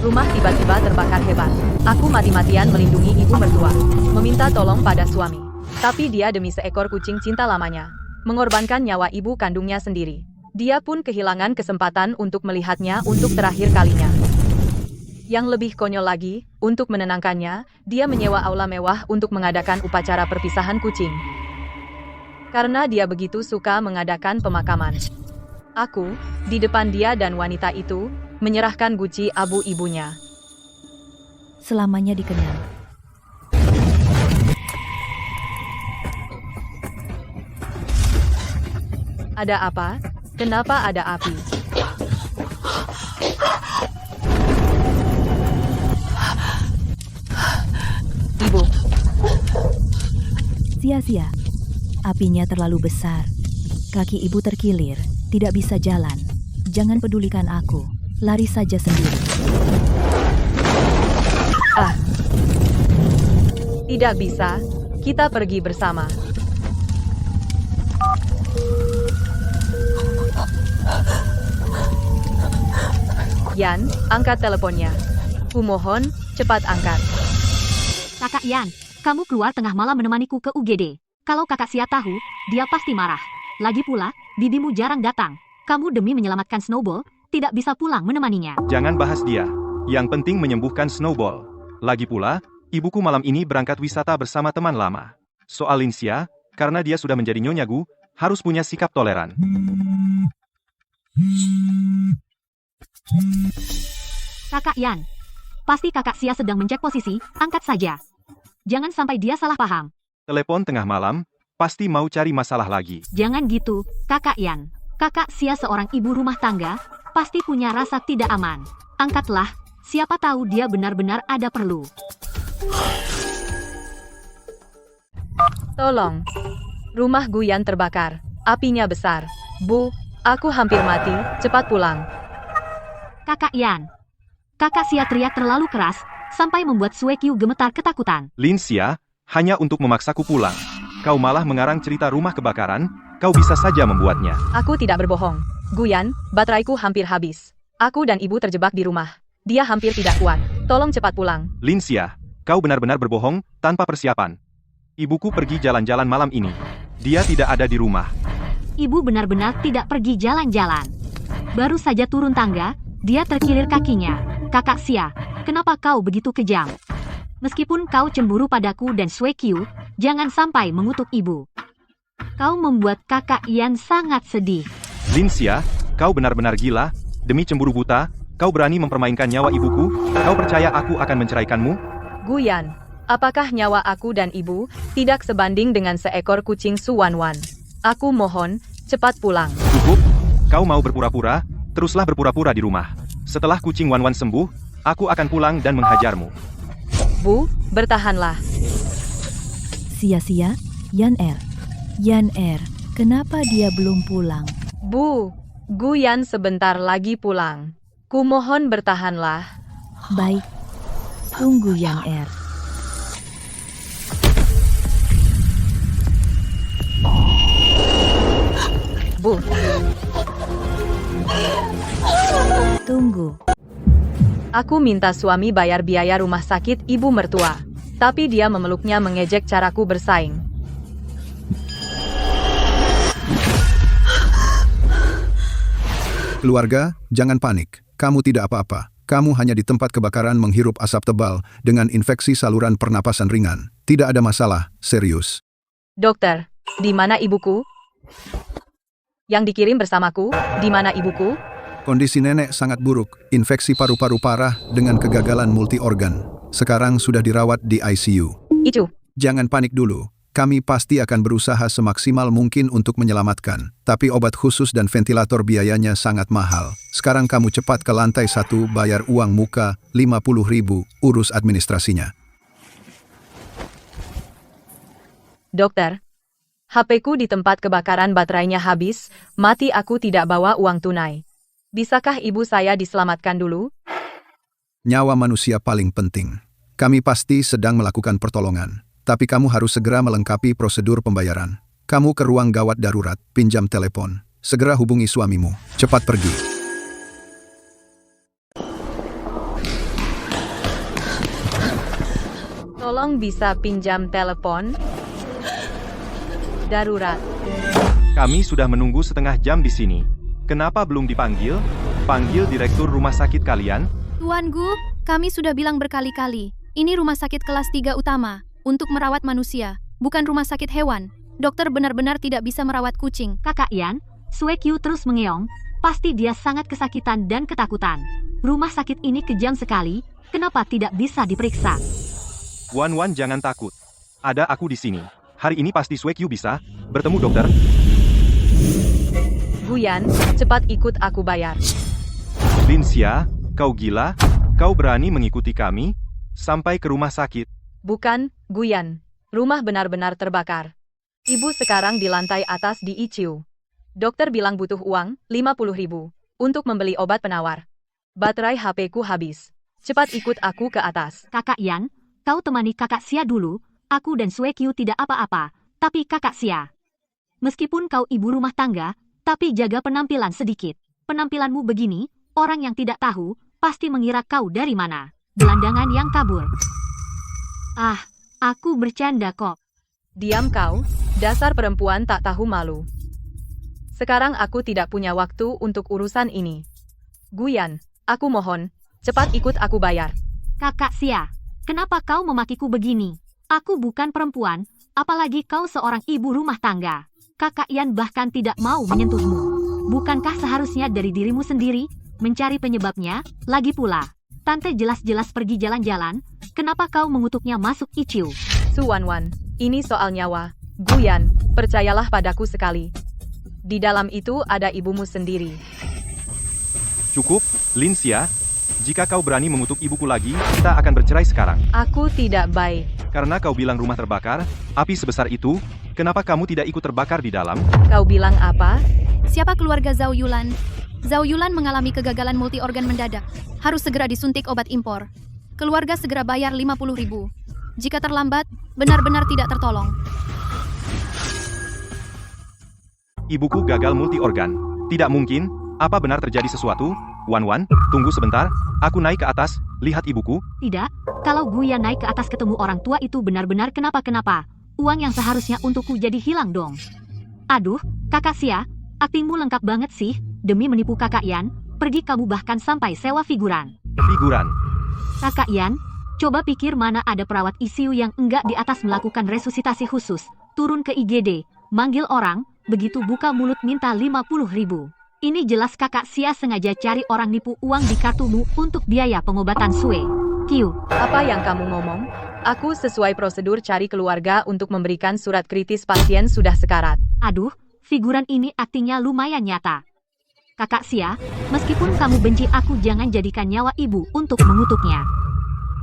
Rumah tiba-tiba terbakar hebat. Aku mati-matian melindungi ibu mertua, meminta tolong pada suami. Tapi dia demi seekor kucing cinta lamanya, mengorbankan nyawa ibu kandungnya sendiri. Dia pun kehilangan kesempatan untuk melihatnya untuk terakhir kalinya. Yang lebih konyol lagi, untuk menenangkannya, dia menyewa aula mewah untuk mengadakan upacara perpisahan kucing. Karena dia begitu suka mengadakan pemakaman. Aku, di depan dia dan wanita itu, menyerahkan guci abu ibunya. Selamanya dikenal. Ada apa? Kenapa ada api? Ibu. Sia-sia. Apinya terlalu besar. Kaki ibu terkilir, tidak bisa jalan. Jangan pedulikan aku. Lari saja sendiri. Tidak bisa. Kita pergi bersama. Yan, angkat teleponnya. Kumohon, cepat angkat. Kakak Yan, kamu keluar tengah malam menemaniku ke UGD. Kalau kakak Sia tahu, dia pasti marah. Lagi pula, bibimu jarang datang. Kamu demi menyelamatkan Snowball, tidak bisa pulang menemaninya. Jangan bahas dia. Yang penting menyembuhkan Snowball. Lagi pula, ibuku malam ini berangkat wisata bersama teman lama. Soal Linsia, karena dia sudah menjadi Nyonya Gu, harus punya sikap toleran. Kakak Yan, pasti kakak Sia sedang mencek posisi, angkat saja. Jangan sampai dia salah paham. Telepon tengah malam, pasti mau cari masalah lagi. Jangan gitu, kakak Yan. Kakak Sia seorang ibu rumah tangga, pasti punya rasa tidak aman. Angkatlah, siapa tahu dia benar-benar ada perlu. Tolong. Rumah Guyan terbakar. Apinya besar. Bu, aku hampir mati, cepat pulang. Kakak Yan. Kakak Sia teriak terlalu keras, sampai membuat Suekyu gemetar ketakutan. Linsia, hanya untuk memaksaku pulang. Kau malah mengarang cerita rumah kebakaran, kau bisa saja membuatnya. Aku tidak berbohong. Guyan, bateraiku hampir habis. Aku dan ibu terjebak di rumah. Dia hampir tidak kuat. Tolong cepat pulang. Linsia, kau benar-benar berbohong, tanpa persiapan. Ibuku pergi jalan-jalan malam ini. Dia tidak ada di rumah. Ibu benar-benar tidak pergi jalan-jalan. Baru saja turun tangga, dia terkilir kakinya. Kakak Sia, kenapa kau begitu kejam? Meskipun kau cemburu padaku dan Suekyu, jangan sampai mengutuk ibu. Kau membuat kakak Yan sangat sedih. Linsia, kau benar-benar gila. Demi cemburu buta, kau berani mempermainkan nyawa ibuku? Kau percaya aku akan menceraikanmu? Guyan, apakah nyawa aku dan ibu tidak sebanding dengan seekor kucing Suwanwan? Aku mohon, cepat pulang. Cukup, kau mau berpura-pura? Teruslah berpura-pura di rumah. Setelah kucing Wanwan sembuh, aku akan pulang dan menghajarmu. Bu, bertahanlah. Sia-sia, Yan Er. Yan Er, kenapa dia belum pulang? Bu, Guyan sebentar lagi pulang. Kumohon bertahanlah. Baik, tunggu Yan Er. Bu, Tunggu. aku minta suami bayar biaya rumah sakit ibu mertua. Tapi dia memeluknya mengejek caraku bersaing. Keluarga, jangan panik. Kamu tidak apa-apa. Kamu hanya di tempat kebakaran menghirup asap tebal dengan infeksi saluran pernapasan ringan. Tidak ada masalah, serius. Dokter, di mana ibuku? Yang dikirim bersamaku, di mana ibuku? Kondisi nenek sangat buruk, infeksi paru-paru parah dengan kegagalan multi-organ. Sekarang sudah dirawat di ICU. Icu. Jangan panik dulu. Kami pasti akan berusaha semaksimal mungkin untuk menyelamatkan. Tapi obat khusus dan ventilator biayanya sangat mahal. Sekarang kamu cepat ke lantai 1, bayar uang muka 50.000, urus administrasinya. Dokter, HP-ku di tempat kebakaran baterainya habis, mati aku tidak bawa uang tunai. Bisakah ibu saya diselamatkan dulu? Nyawa manusia paling penting. Kami pasti sedang melakukan pertolongan. Tapi kamu harus segera melengkapi prosedur pembayaran. Kamu ke ruang gawat darurat, pinjam telepon. Segera hubungi suamimu. Cepat pergi. Tolong bisa pinjam telepon? Darurat. Kami sudah menunggu setengah jam di sini. Kenapa belum dipanggil? Panggil direktur rumah sakit kalian. Tuan Gu, kami sudah bilang berkali-kali. Ini rumah sakit kelas 3 utama, untuk merawat manusia, bukan rumah sakit hewan. Dokter benar-benar tidak bisa merawat kucing. Kakak Yan, Sue Q terus mengeong. Pasti dia sangat kesakitan dan ketakutan. Rumah sakit ini kejam sekali, kenapa tidak bisa diperiksa? Wan Wan jangan takut. Ada aku di sini. Hari ini pasti Sue Q bisa bertemu dokter. Guyan, cepat ikut aku bayar. Lin Xia, kau gila? Kau berani mengikuti kami? Sampai ke rumah sakit. Bukan, Guyan. Rumah benar-benar terbakar. Ibu sekarang di lantai atas di ICU. Dokter bilang butuh uang, 50.000, untuk membeli obat penawar. Baterai HP-ku habis. Cepat ikut aku ke atas. Kakak Yan, kau temani kakak Xia dulu. Aku dan Sue Q tidak apa-apa, tapi kakak Xia. Meskipun kau ibu rumah tangga, tapi jaga penampilan sedikit. Penampilanmu begini, orang yang tidak tahu, pasti mengira kau dari mana. Gelandangan yang kabur. Ah, aku bercanda kok. Diam kau, dasar perempuan tak tahu malu. Sekarang aku tidak punya waktu untuk urusan ini. Guyan, aku mohon, cepat ikut aku bayar. Kakak Xia, kenapa kau memakiku begini? Aku bukan perempuan, apalagi kau seorang ibu rumah tangga. Kakak Yan bahkan tidak mau menyentuhmu. Bukankah seharusnya dari dirimu sendiri, mencari penyebabnya? Lagi pula, Tante jelas-jelas pergi jalan-jalan, kenapa kau mengutuknya masuk ICU? Su Wan Wan, ini soal nyawa. Guyan, percayalah padaku sekali. Di dalam itu ada ibumu sendiri. Cukup, Lin Xia. Jika kau berani mengutuk ibuku lagi, kita akan bercerai sekarang. Aku tidak baik. Karena kau bilang rumah terbakar, api sebesar itu, kenapa kamu tidak ikut terbakar di dalam? Kau bilang apa? Siapa keluarga Zhao Yulan? Zhao Yulan mengalami kegagalan multi organ mendadak. Harus segera disuntik obat impor. Keluarga segera bayar 50.000. Jika terlambat, benar-benar tidak tertolong. Ibuku gagal multi organ. Tidak mungkin. Apa benar terjadi sesuatu? Wan Wan, tunggu sebentar. Aku naik ke atas. Lihat ibuku. Tidak, kalau Guyan naik ke atas ketemu orang tua itu benar-benar kenapa-kenapa. Uang yang seharusnya untukku jadi hilang dong. Aduh, kakak Xia, aktingmu lengkap banget sih. Demi menipu kakak Yan, pergi kamu bahkan sampai sewa figuran. Figuran. Kakak Yan, coba pikir mana ada perawat ICU yang enggak di atas melakukan resusitasi khusus. Turun ke IGD, manggil orang, begitu buka mulut minta 50.000. Ini jelas kakak Xia sengaja cari orang nipu uang di kartumu untuk biaya pengobatan Sue Q. Apa yang kamu ngomong? Aku sesuai prosedur cari keluarga untuk memberikan surat kritis pasien sudah sekarat. Aduh, figuran ini aktingnya lumayan nyata. Kakak Xia, meskipun kamu benci aku jangan jadikan nyawa ibu untuk mengutuknya.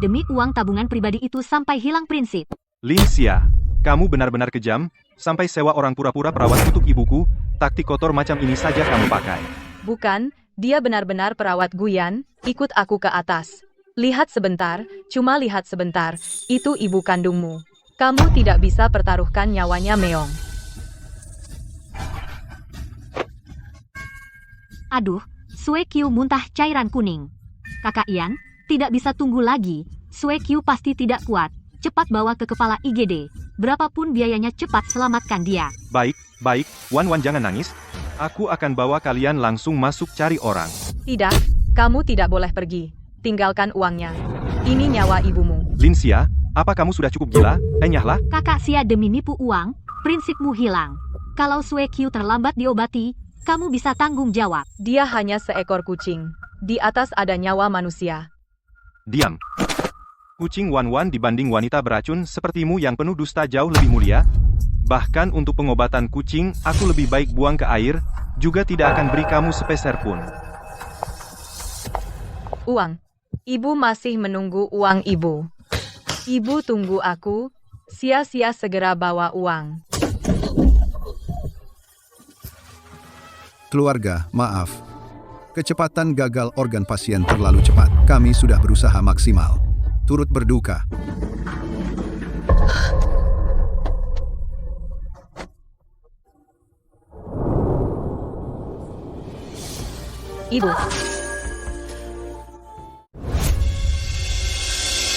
Demi uang tabungan pribadi itu sampai hilang prinsip. Lin Xia, kamu benar-benar kejam, sampai sewa orang pura-pura perawat untuk ibuku, taktik kotor macam ini saja kamu pakai. Bukan, dia benar-benar perawat Guyan, ikut aku ke atas. Lihat sebentar, cuma lihat sebentar, itu ibu kandungmu. Kamu tidak bisa pertaruhkan nyawanya Meong. Aduh, Sue Q muntah cairan kuning. Kakak Yan, tidak bisa tunggu lagi, Sue Q pasti tidak kuat. Cepat bawa ke kepala IGD, berapapun biayanya cepat selamatkan dia. Baik, baik, Wan Wan jangan nangis. Aku akan bawa kalian langsung masuk cari orang. Tidak, kamu tidak boleh pergi. Tinggalkan uangnya. Ini nyawa ibumu. Lin Xia, apa kamu sudah cukup gila? Enyahlah. Kakak Xia demi nipu uang, prinsipmu hilang. Kalau Sue Q terlambat diobati, kamu bisa tanggung jawab. Dia hanya seekor kucing. Di atas ada nyawa manusia. Diam. Kucing Wan Wan dibanding wanita beracun sepertimu yang penuh dusta jauh lebih mulia. Bahkan untuk pengobatan kucing, aku lebih baik buang ke air, juga tidak akan beri kamu sepeser pun. Uang. Ibu masih menunggu uang ibu. Ibu tunggu aku, sia-sia segera bawa uang. Keluarga, maaf. Kecepatan gagal organ pasien terlalu cepat. Kami sudah berusaha maksimal. Turut berduka. Ibu.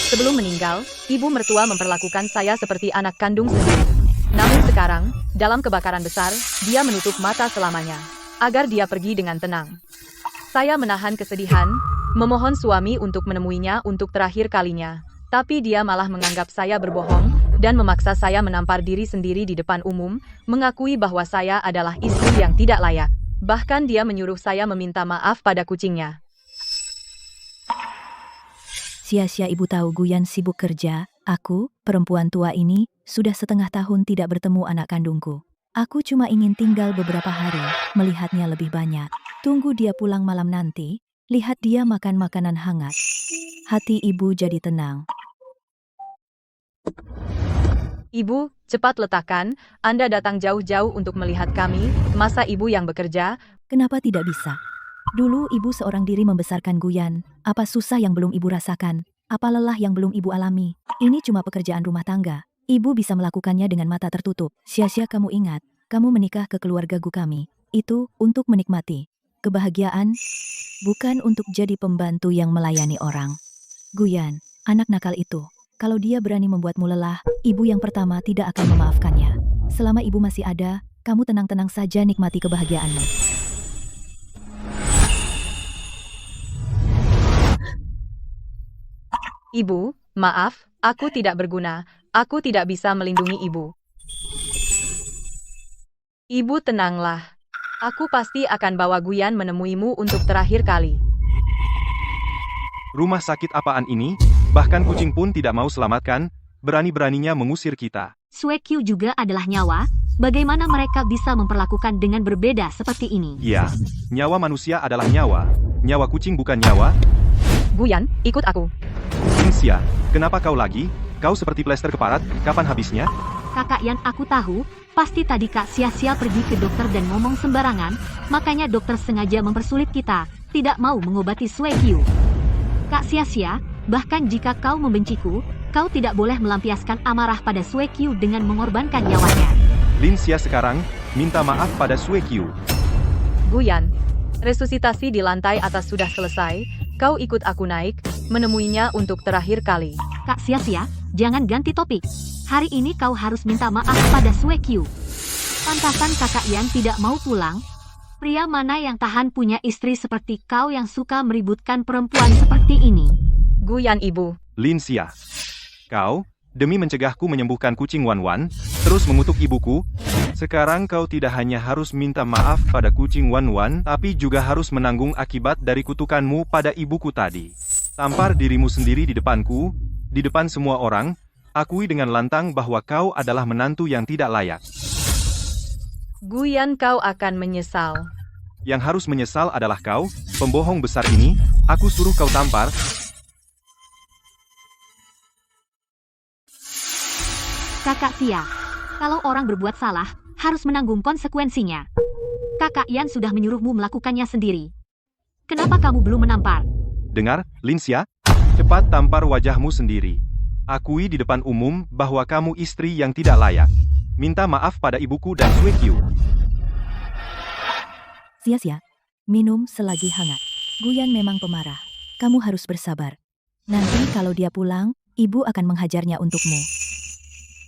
Sebelum meninggal, ibu mertua memperlakukan saya seperti anak kandung sendiri. Namun sekarang, dalam kebakaran besar, dia menutup mata selamanya, agar dia pergi dengan tenang. Saya menahan kesedihan, memohon suami untuk menemuinya untuk terakhir kalinya. Tapi dia malah menganggap saya berbohong, dan memaksa saya menampar diri sendiri di depan umum, mengakui bahwa saya adalah istri yang tidak layak. Bahkan dia menyuruh saya meminta maaf pada kucingnya. Sia-sia ibu tahu Guyan sibuk kerja. Aku, perempuan tua ini, sudah setengah tahun tidak bertemu anak kandungku. Aku cuma ingin tinggal beberapa hari, melihatnya lebih banyak. Tunggu dia pulang malam nanti, lihat dia makan makanan hangat. Hati ibu jadi tenang. Ibu, cepat letakkan, Anda datang jauh-jauh untuk melihat kami, masa ibu yang bekerja? Kenapa tidak bisa? Dulu ibu seorang diri membesarkan Guyan. Apa susah yang belum ibu rasakan? Apa lelah yang belum ibu alami? Ini cuma pekerjaan rumah tangga. Ibu bisa melakukannya dengan mata tertutup. Sia-sia kamu ingat, kamu menikah ke keluarga kami. Itu untuk menikmati kebahagiaan, bukan untuk jadi pembantu yang melayani orang. Guyan, anak nakal itu. Kalau dia berani membuatmu lelah, ibu yang pertama tidak akan memaafkannya. Selama ibu masih ada, kamu tenang-tenang saja nikmati kebahagiaanmu. Ibu, maaf, aku tidak berguna. Aku tidak bisa melindungi ibu. Ibu tenanglah. Aku pasti akan bawa Guyan menemuimu untuk terakhir kali. Rumah sakit apaan ini? Bahkan kucing pun tidak mau selamatkan, berani-beraninya mengusir kita. Suekyu juga adalah nyawa, bagaimana mereka bisa memperlakukan dengan berbeda seperti ini? Ya, nyawa manusia adalah nyawa. Nyawa kucing bukan nyawa. Guyan, ikut aku. Linsia, kenapa kau lagi? Kau seperti plester keparat, kapan habisnya? Kakak Yan, aku tahu, pasti tadi Kak sia-sia pergi ke dokter dan ngomong sembarangan, makanya dokter sengaja mempersulit kita, tidak mau mengobati Suekyu. Kak sia-sia, bahkan jika kau membenciku, kau tidak boleh melampiaskan amarah pada Suekyu dengan mengorbankan nyawanya. Linsia sekarang, minta maaf pada Suekyu. Guyan, resusitasi di lantai atas sudah selesai, kau ikut aku naik, menemuinya untuk terakhir kali. Kak sia-sia, jangan ganti topik. Hari ini kau harus minta maaf pada Suekyu. Pantasan kakak Yan tidak mau pulang. Pria mana yang tahan punya istri seperti kau yang suka meributkan perempuan seperti ini? Guyan ibu. Linsia, kau, demi mencegahku menyembuhkan kucing Wan-Wan, terus mengutuk ibuku. Sekarang kau tidak hanya harus minta maaf pada kucing Wan-Wan, tapi juga harus menanggung akibat dari kutukanmu pada ibuku tadi. Tampar dirimu sendiri di depanku, di depan semua orang, akui dengan lantang bahwa kau adalah menantu yang tidak layak. Guyan, kau akan menyesal. Yang harus menyesal adalah kau, pembohong besar ini, aku suruh kau tampar. Kakak Sia, kalau orang berbuat salah, harus menanggung konsekuensinya. Kakak Yan sudah menyuruhmu melakukannya sendiri. Kenapa kamu belum menampar? Dengar, Linsia, cepat tampar wajahmu sendiri. Akui di depan umum bahwa kamu istri yang tidak layak. Minta maaf pada ibuku dan Suekyu. Sia-sia, minum selagi hangat. Guyan memang pemarah. Kamu harus bersabar. Nanti kalau dia pulang, ibu akan menghajarnya untukmu.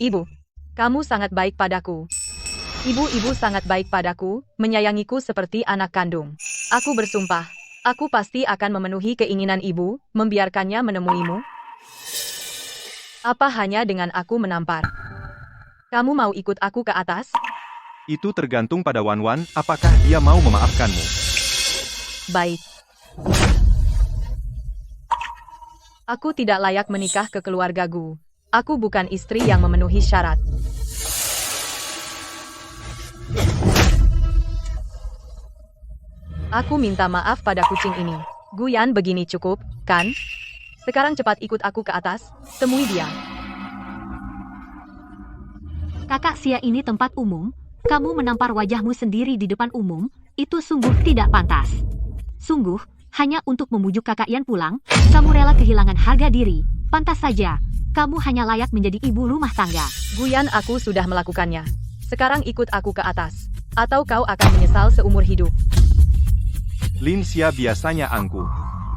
Ibu, kamu sangat baik padaku. Ibu-ibu sangat baik padaku, menyayangiku seperti anak kandung. Aku bersumpah, aku pasti akan memenuhi keinginan ibu, membiarkannya menemuimu. Apa hanya dengan aku menampar? Kamu mau ikut aku ke atas? Itu tergantung pada Wan-Wan, apakah dia mau memaafkanmu. Baik. Aku tidak layak menikah ke keluarga Gu. Aku bukan istri yang memenuhi syarat. Aku minta maaf pada kucing ini. Guyan, begini cukup, kan? Sekarang cepat ikut aku ke atas, temui dia. Kakak Sia, ini tempat umum, kamu menampar wajahmu sendiri di depan umum, itu sungguh tidak pantas. Sungguh, hanya untuk membujuk kakak Yan pulang, kamu rela kehilangan harga diri. Pantas saja, kamu hanya layak menjadi ibu rumah tangga. Guyan, aku sudah melakukannya. Sekarang ikut aku ke atas, atau kau akan menyesal seumur hidup. Linsia biasanya angkuh.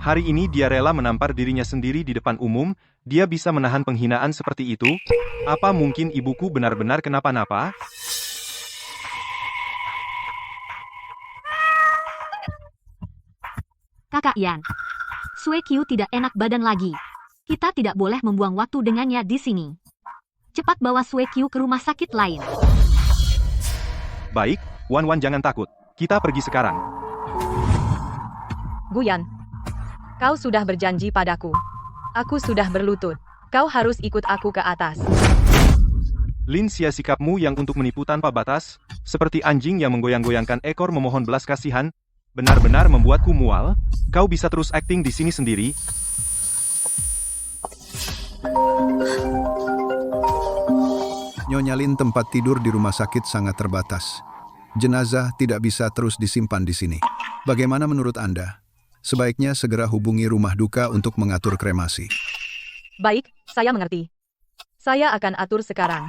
Hari ini dia rela menampar dirinya sendiri di depan umum, dia bisa menahan penghinaan seperti itu? Apa mungkin ibuku benar-benar kenapa-napa? Kakak Yan. Sue Qiu tidak enak badan lagi. Kita tidak boleh membuang waktu dengannya di sini. Cepat bawa Sue Qiu ke rumah sakit lain. Baik, Wan Wan jangan takut. Kita pergi sekarang. Guyan, kau sudah berjanji padaku. Aku sudah berlutut. Kau harus ikut aku ke atas. Lin Xia, sikapmu yang untuk menipu tanpa batas, seperti anjing yang menggoyang-goyangkan ekor memohon belas kasihan, benar-benar membuatku mual. Kau bisa terus akting di sini sendiri. Nyonya Lin, tempat tidur di rumah sakit sangat terbatas. Jenazah tidak bisa terus disimpan di sini. Bagaimana menurut Anda? Sebaiknya segera hubungi rumah duka untuk mengatur kremasi. Baik, saya mengerti. Saya akan atur sekarang.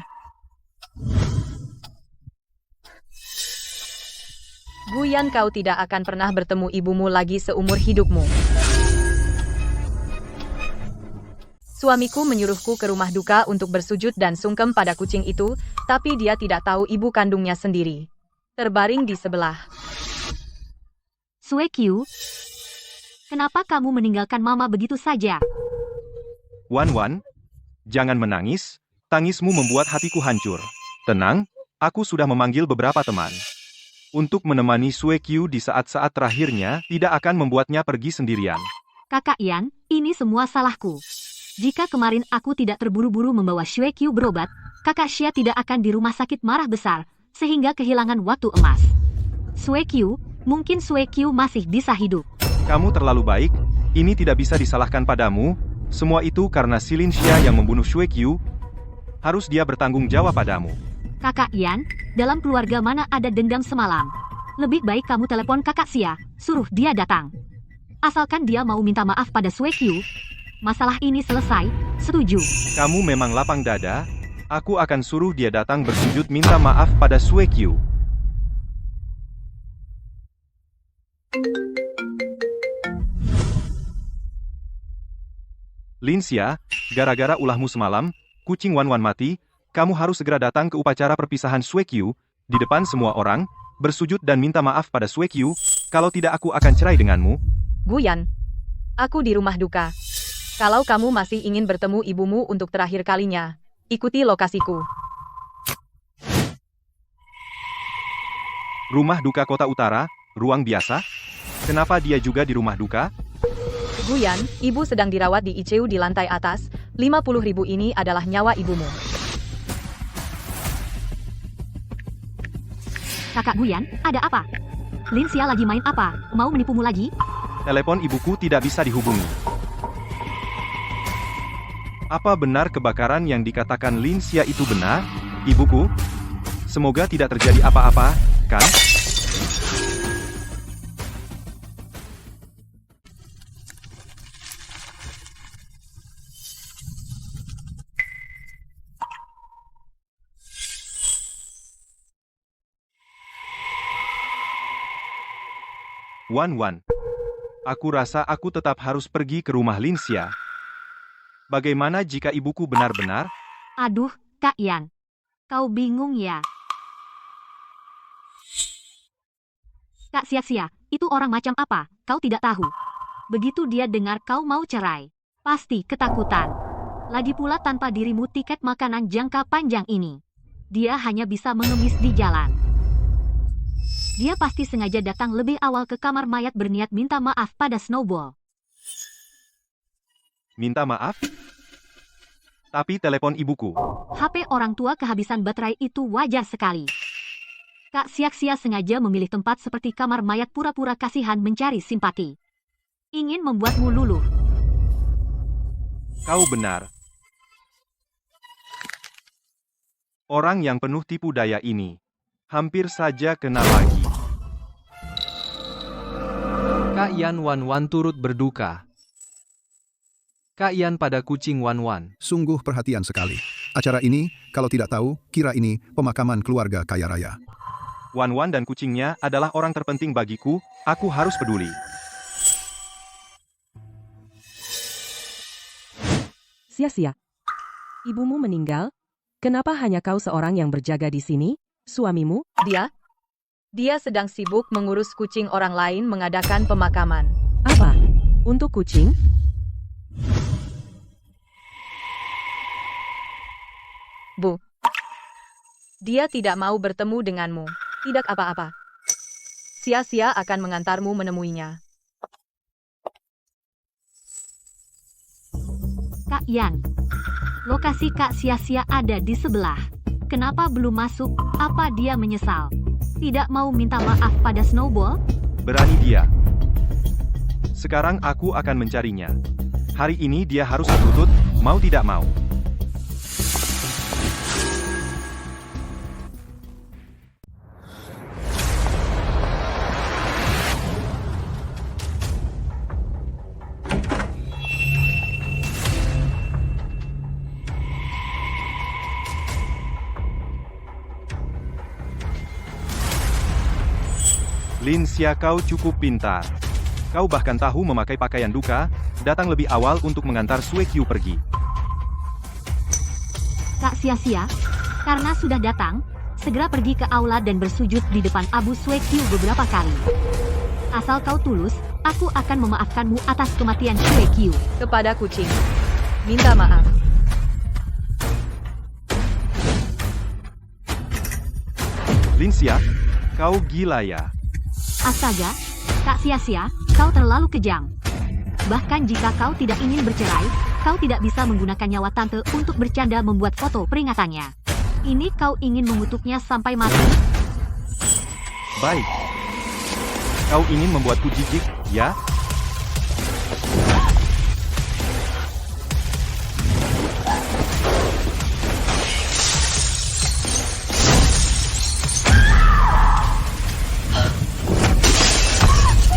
Guyan, kau tidak akan pernah bertemu ibumu lagi seumur hidupmu. Suamiku menyuruhku ke rumah duka untuk bersujud dan sungkem pada kucing itu, tapi dia tidak tahu ibu kandungnya sendiri. Terbaring di sebelah. Sue Qiu, kenapa kamu meninggalkan Mama begitu saja? Wan Wan, jangan menangis, tangismu membuat hatiku hancur. Tenang, aku sudah memanggil beberapa teman. Untuk menemani Sue Qiu di saat-saat terakhirnya, tidak akan membuatnya pergi sendirian. Kakak Yan, ini semua salahku. Jika kemarin aku tidak terburu-buru membawa Sue Qiu berobat, Kakak Xia tidak akan di rumah sakit marah besar, sehingga kehilangan waktu emas. Sue Qiu, mungkin Sue Qiu masih bisa hidup. Kamu terlalu baik, ini tidak bisa disalahkan padamu, semua itu karena si Lin Xia yang membunuh Sue Qiu. Harus dia bertanggung jawab padamu. Kakak Yan, dalam keluarga mana ada dendam semalam? Lebih baik kamu telepon Kakak Xia, suruh dia datang. Asalkan dia mau minta maaf pada Sue Qiu, masalah ini selesai, setuju. Kamu memang lapang dada, aku akan suruh dia datang bersujud minta maaf pada Sue Qiu. Lin Xia, gara-gara ulahmu semalam, kucing Wan Wan mati, kamu harus segera datang ke upacara perpisahan Sue Qiu, di depan semua orang, bersujud dan minta maaf pada Sue Qiu, kalau tidak aku akan cerai denganmu. Guyan, aku di rumah duka. Kalau kamu masih ingin bertemu ibumu untuk terakhir kalinya, ikuti lokasiku. Rumah duka kota utara, ruang biasa? Kenapa dia juga di rumah duka? Guyan, ibu sedang dirawat di ICU di lantai atas, 50.000 ini adalah nyawa ibumu. Kakak Guyan, ada apa? Lin Xia lagi main apa? Mau menipumu lagi? Telepon ibuku tidak bisa dihubungi. Apa benar kebakaran yang dikatakan Lin Xia itu benar, ibuku? Semoga tidak terjadi apa-apa, kan? Wan Wan, aku rasa aku tetap harus pergi ke rumah Lin Xia. Bagaimana jika ibuku benar-benar? Aduh, Kak Yan. Kau bingung ya? Kak Xia, itu orang macam apa? Kau tidak tahu. Begitu dia dengar kau mau cerai, pasti ketakutan. Lagi pula tanpa dirimu tiket makanan jangka panjang ini. Dia hanya bisa mengemis di jalan. Dia pasti sengaja datang lebih awal ke kamar mayat berniat minta maaf pada Snowball. Minta maaf? Tapi telepon ibuku. HP orang tua kehabisan baterai itu wajar sekali. Kak Xia sengaja memilih tempat seperti kamar mayat pura-pura kasihan mencari simpati. Ingin membuatmu luluh. Kau benar. Orang yang penuh tipu daya ini hampir saja kena lagi. Kak Yan Wan Wan turut berduka. Kak Yan pada kucing Wan Wan. Sungguh perhatian sekali. Acara ini, kalau tidak tahu, kira ini pemakaman keluarga kaya raya. Wan Wan dan kucingnya adalah orang terpenting bagiku, aku harus peduli. Sia-sia. Ibumu meninggal? Kenapa hanya kau seorang yang berjaga di sini? Suamimu? Dia sedang sibuk mengurus kucing orang lain mengadakan pemakaman. Apa? Untuk kucing? Bu. Dia tidak mau bertemu denganmu. Tidak apa-apa. Sia-sia akan mengantarmu menemuinya. Kak Yan. Lokasi Kak Sia-sia ada di sebelah. Kenapa belum masuk? Apa dia menyesal? Tidak mau minta maaf pada Snowball? Berani dia. Sekarang aku akan mencarinya. Hari ini dia harus berlutut, mau tidak mau. Lin Xia, kau cukup pintar. Kau bahkan tahu memakai pakaian duka, datang lebih awal untuk mengantar Sue Qiu pergi. Kak Sia-sia, karena sudah datang, segera pergi ke aula dan bersujud di depan Abu Sue Qiu beberapa kali. Asal kau tulus, aku akan memaafkanmu atas kematian Sue Qiu. Kepada kucing. Minta maaf. Lin Xia, kau gila ya. Astaga, Kak Sia-sia, kau terlalu kejam. Bahkan jika kau tidak ingin bercerai, kau tidak bisa menggunakan nyawa tante untuk bercanda membuat foto peringatannya. Ini kau ingin mengutuknya sampai mati? Baik. Kau ingin membuatku jijik, ya?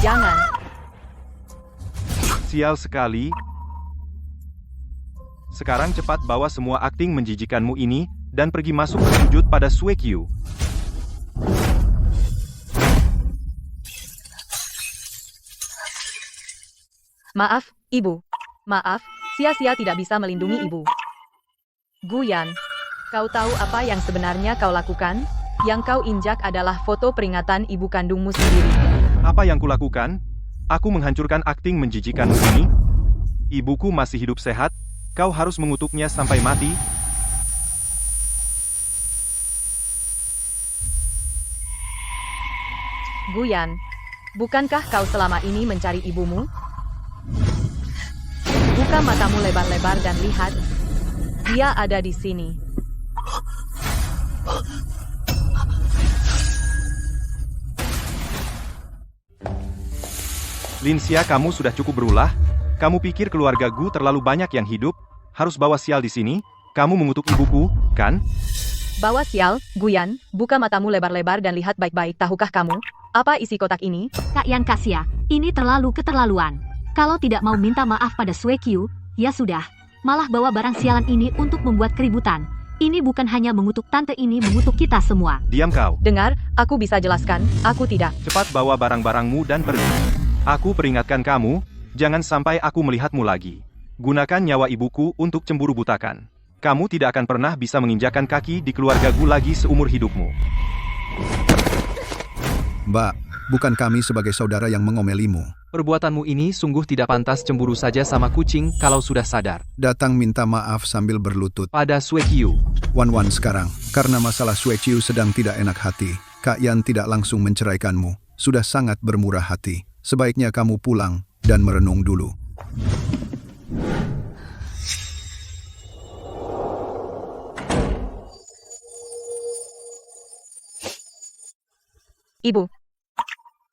Jangan. Sial sekali. Sekarang cepat bawa semua akting menjijikanmu ini, dan pergi masuk bersujud pada Sue Qiu. Maaf, Ibu. Maaf, Sia-sia tidak bisa melindungi Ibu. Guyan, kau tahu apa yang sebenarnya kau lakukan? Yang kau injak adalah foto peringatan ibu kandungmu sendiri. Apa yang kulakukan? Aku menghancurkan akting menjijikanmu ini? Ibuku masih hidup sehat, kau harus mengutuknya sampai mati? Guyan, bukankah kau selama ini mencari ibumu? Buka matamu lebar-lebar dan lihat. Dia ada di sini. Lin Xia, kamu sudah cukup berulah. Kamu pikir keluarga Gu terlalu banyak yang hidup? Harus bawa sial di sini? Kamu mengutuk ibuku, kan? Bawa sial, Guyan, buka matamu lebar-lebar dan lihat baik-baik. Tahukah kamu, apa isi kotak ini? Kak Yan Kasia, ini terlalu keterlaluan. Kalau tidak mau minta maaf pada Sue Qiu, ya sudah. Malah bawa barang sialan ini untuk membuat keributan. Ini bukan hanya mengutuk tante, ini mengutuk kita semua. Diam kau. Dengar, aku bisa jelaskan, aku tidak. Cepat bawa barang-barangmu dan pergi. Aku peringatkan kamu, jangan sampai aku melihatmu lagi. Gunakan nyawa ibuku untuk cemburu butakan. Kamu tidak akan pernah bisa menginjakan kaki di keluarga Gu lagi seumur hidupmu. Mbak, bukan kami sebagai saudara yang mengomelimu. Perbuatanmu ini sungguh tidak pantas. Cemburu saja sama kucing kalau sudah sadar. Datang minta maaf sambil berlutut. Pada Sue Qiu. Wan sekarang, karena masalah Sue Qiu sedang tidak enak hati, Kak Yan tidak langsung menceraikanmu. Sudah sangat bermurah hati. Sebaiknya kamu pulang dan merenung dulu. Ibu,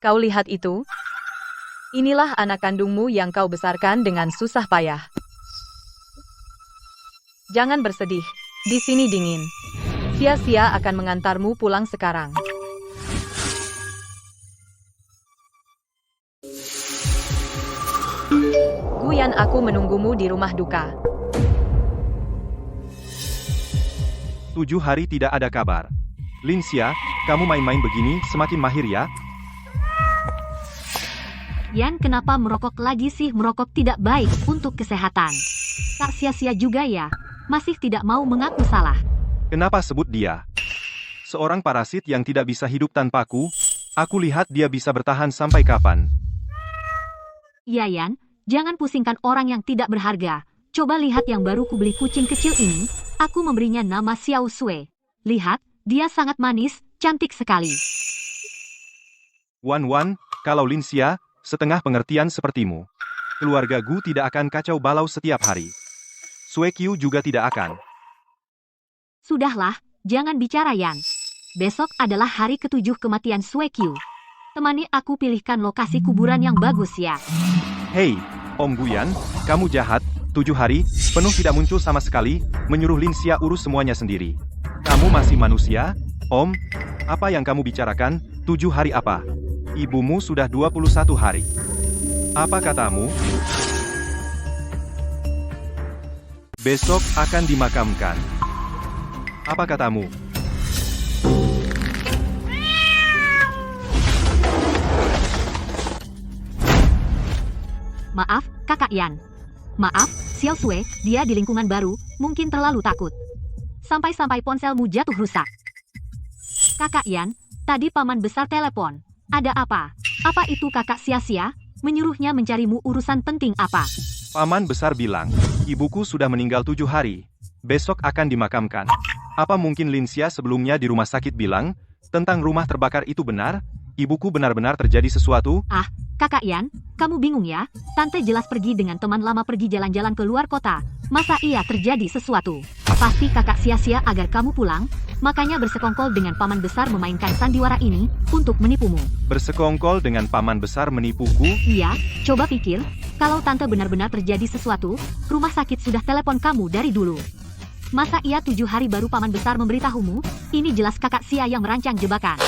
kau lihat itu? Inilah anak kandungmu yang kau besarkan dengan susah payah. Jangan bersedih, di sini dingin. Sia-sia akan mengantarmu pulang sekarang. Guyan, aku menunggumu di rumah duka. 7 hari tidak ada kabar. Lin Xia, kamu main-main begini semakin mahir ya? Yan, kenapa merokok lagi sih? Merokok tidak baik untuk kesehatan. Tak sia-sia juga ya, masih tidak mau mengaku salah. Kenapa sebut dia? Seorang parasit yang tidak bisa hidup tanpaku, aku lihat dia bisa bertahan sampai kapan. Yayan, jangan pusingkan orang yang tidak berharga. Coba lihat yang baru kubeli kucing kecil ini, aku memberinya nama Xiao Sui. Lihat, dia sangat manis, cantik sekali. Wan, kalau Linsia, setengah pengertian sepertimu. Keluarga Gu tidak akan kacau balau setiap hari. Suekyu juga tidak akan. Sudahlah, jangan bicara Yan. Besok adalah hari ke-7 kematian Suekyu. Temani aku pilihkan lokasi kuburan yang bagus ya. Hei, Om Guyan, kamu jahat. 7 hari, penuh tidak muncul sama sekali, menyuruh Linsia urus semuanya sendiri. Kamu masih manusia, Om? Apa yang kamu bicarakan? 7 hari apa? Ibumu sudah 21 hari. Apa katamu? Besok akan dimakamkan. Apa katamu? Maaf, Kakak Yan. Maaf, Xiao Sui, dia di lingkungan baru, mungkin terlalu takut. Sampai-sampai ponselmu jatuh rusak. Kakak Yan, tadi paman besar telepon. Ada apa? Apa itu kakak sia-sia? Menyuruhnya mencarimu urusan penting apa? Paman besar bilang, ibuku sudah meninggal 7 hari. Besok akan dimakamkan. Apa mungkin Linsia sebelumnya di rumah sakit bilang, tentang rumah terbakar itu benar? Ibuku benar-benar terjadi sesuatu? Ah, Kakak Yan, kamu bingung ya? Tante jelas pergi dengan teman lama pergi jalan-jalan ke luar kota. Masa iya terjadi sesuatu? Pasti kakak sia-sia agar kamu pulang, makanya bersekongkol dengan paman besar memainkan sandiwara ini, untuk menipumu. Bersekongkol dengan paman besar menipuku? Iya, coba pikir, kalau tante benar-benar terjadi sesuatu, rumah sakit sudah telepon kamu dari dulu. Masa iya 7 hari baru paman besar memberitahumu? Ini jelas kakak sia yang merancang jebakan.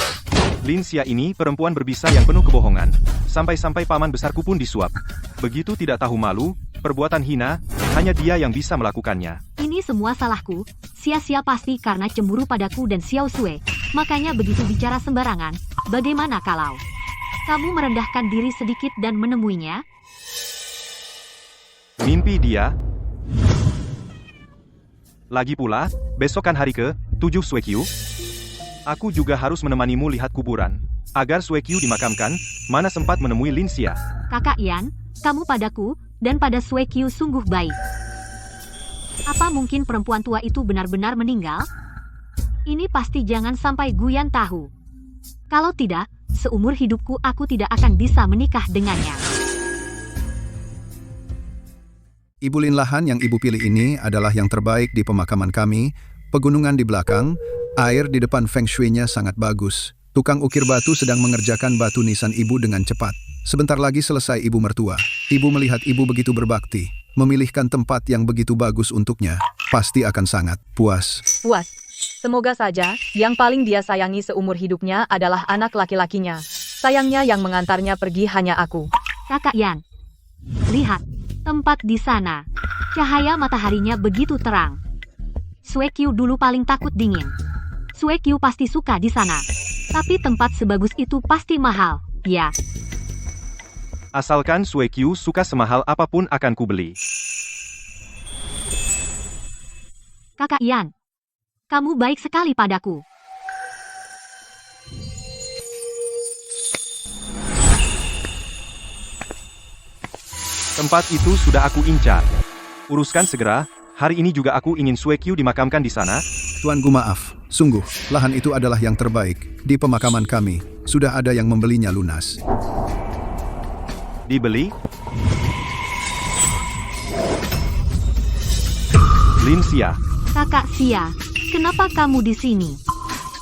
Linsia ini perempuan berbisa yang penuh kebohongan. Sampai-sampai paman besarku pun disuap. Begitu tidak tahu malu, perbuatan hina, hanya dia yang bisa melakukannya. Ini semua salahku, sia-sia pasti karena cemburu padaku dan Xiao Sui. Makanya begitu bicara sembarangan, bagaimana kalau kamu merendahkan diri sedikit dan menemuinya? Mimpi dia. Lagi pula, besok kan hari ke-7 Suekyu. Aku juga harus menemanimu lihat kuburan. Agar Suekyu dimakamkan, mana sempat menemui Linsia. Kakak Yan, kamu padaku, dan pada Suekyu sungguh baik. Apa mungkin perempuan tua itu benar-benar meninggal? Ini pasti jangan sampai Guyan tahu. Kalau tidak, seumur hidupku aku tidak akan bisa menikah dengannya. Ibu Lin lahan yang ibu pilih ini adalah yang terbaik di pemakaman kami. Pegunungan di belakang, air di depan feng shui-nya sangat bagus. Tukang ukir batu sedang mengerjakan batu nisan ibu dengan cepat. Sebentar lagi selesai ibu mertua. Ibu melihat ibu begitu berbakti, memilihkan tempat yang begitu bagus untuknya. Pasti akan sangat puas. Puas. Semoga saja, yang paling dia sayangi seumur hidupnya adalah anak laki-lakinya. Sayangnya yang mengantarnya pergi hanya aku. Kakak Yan, lihat, tempat di sana. Cahaya mataharinya begitu terang. Suekyu dulu paling takut dingin. Suekyu pasti suka di sana. Tapi tempat sebagus itu pasti mahal, ya. Asalkan Suekyu suka semahal apapun akan kubeli. Kakak Yan, kamu baik sekali padaku. Tempat itu sudah aku incar. Uruskan segera. Hari ini juga aku ingin Suekyu dimakamkan di sana. Tuan Gu maaf, sungguh, lahan itu adalah yang terbaik. Di pemakaman kami, sudah ada yang membelinya lunas. Dibeli? Linsia, Kakak Sia, kenapa kamu di sini?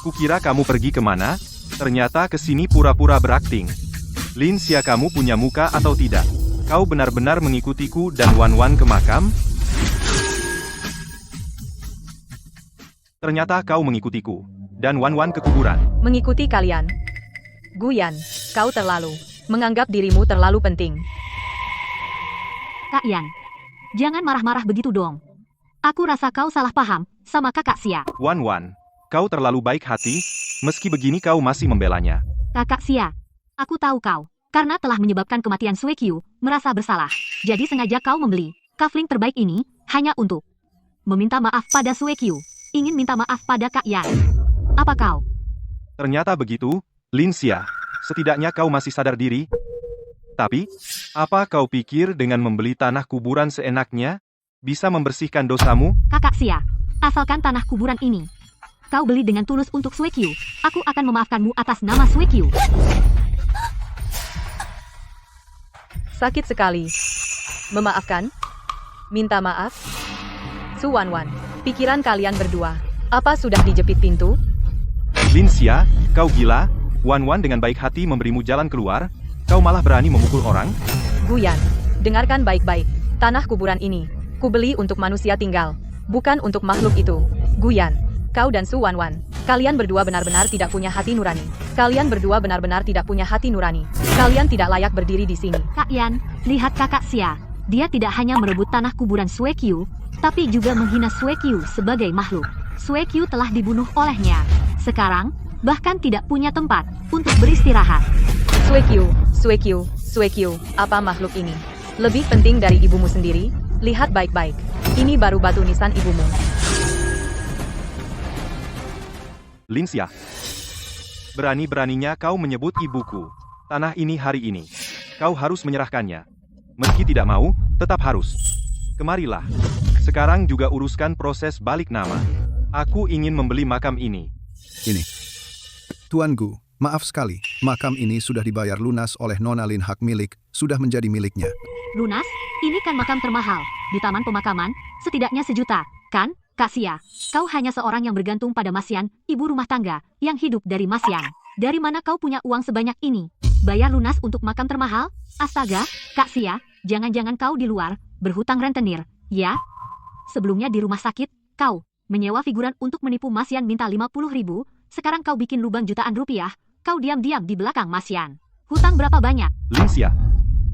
kukira kamu pergi kemana? Ternyata ke sini pura-pura berakting. Linsia, kamu punya muka atau tidak? Kau benar-benar mengikutiku dan Wan ke makam? Ternyata kau mengikutiku, dan Wan ke kuburan. Mengikuti kalian. Guyan, kau terlalu menganggap dirimu terlalu penting. Kak Yan, jangan marah-marah begitu dong. Aku rasa kau salah paham sama kakak Sia. Wan, kau terlalu baik hati, meski begini kau masih membelanya. Kakak Sia, aku tahu kau, karena telah menyebabkan kematian Suekyu, merasa bersalah. Jadi sengaja kau membeli kafling terbaik ini, hanya untuk meminta maaf pada Suekyu. Ingin minta maaf pada Kak Yan. Apa kau? Ternyata begitu, Lin Xia. Setidaknya kau masih sadar diri. Tapi, apa kau pikir dengan membeli tanah kuburan seenaknya bisa membersihkan dosamu? Kakak Xia, asalkan tanah kuburan ini kau beli dengan tulus untuk Suekyu, aku akan memaafkanmu atas nama Suekyu. Sakit sekali. Memaafkan? Minta maaf? Su Wanwan, pikiran kalian berdua. Apa sudah dijepit pintu? Lin Xia, kau gila? Wan dengan baik hati memberimu jalan keluar, kau malah berani memukul orang? Guyan, dengarkan baik-baik. Tanah kuburan ini, kubeli untuk manusia tinggal, bukan untuk makhluk itu. Guyan, kau dan Su Wanwan, kalian berdua benar-benar tidak punya hati nurani. Kalian berdua benar-benar tidak punya hati nurani. Kalian tidak layak berdiri di sini. Kak Yan, lihat kakak Xia. Dia tidak hanya merebut tanah kuburan Suekyu, tapi juga menghina Suekyu sebagai makhluk. Suekyu telah dibunuh olehnya. Sekarang, bahkan tidak punya tempat untuk beristirahat. Suekyu, apa makhluk ini? Lebih penting dari ibumu sendiri? Lihat baik-baik. Ini baru batu nisan ibumu. Lin Xia, berani-beraninya kau menyebut ibuku. Tanah ini hari ini. Kau harus menyerahkannya. Meski tidak mau, tetap harus. Kemarilah. Sekarang juga uruskan proses balik nama. Aku ingin membeli makam ini. Ini. Tuan Gu, maaf sekali. Makam ini sudah dibayar lunas oleh Nona Lin, hak milik, sudah menjadi miliknya. Lunas, ini kan makam termahal. Di taman pemakaman, setidaknya 1 juta. Kan, Kak Xia? Kau hanya seorang yang bergantung pada Mas Yan, ibu rumah tangga, yang hidup dari Mas Yan. Dari mana kau punya uang sebanyak ini? Bayar lunas untuk makam termahal? Astaga, Kak Xia, jangan-jangan kau di luar, berhutang rentenir, ya? Sebelumnya di rumah sakit, kau menyewa figuran untuk menipu Mas Yan minta 50.000, sekarang kau bikin lubang jutaan rupiah, kau diam-diam di belakang Mas Yan. Hutang berapa banyak? Lin Xia,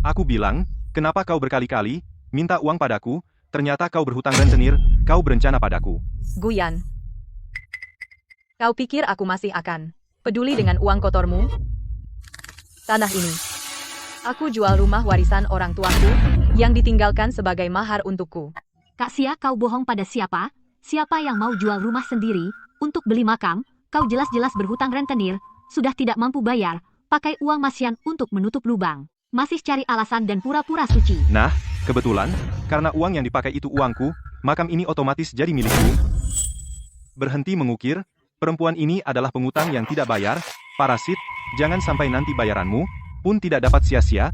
aku bilang, kenapa kau berkali-kali minta uang padaku, ternyata kau berhutang rentenir, kau berencana padaku. Guyan, kau pikir aku masih akan peduli dengan uang kotormu? Tanah ini, aku jual rumah warisan orang tuaku, yang ditinggalkan sebagai mahar untukku. Kak Xia, kau bohong pada siapa? Siapa yang mau jual rumah sendiri untuk beli makam? Kau jelas-jelas berhutang rentenir, sudah tidak mampu bayar, pakai uang Mas Yan untuk menutup lubang. Masih cari alasan dan pura-pura suci. Nah, kebetulan, karena uang yang dipakai itu uangku, makam ini otomatis jadi milikku. Berhenti mengukir, perempuan ini adalah pengutang yang tidak bayar, parasit, jangan sampai nanti bayaranmu pun tidak dapat sia-sia.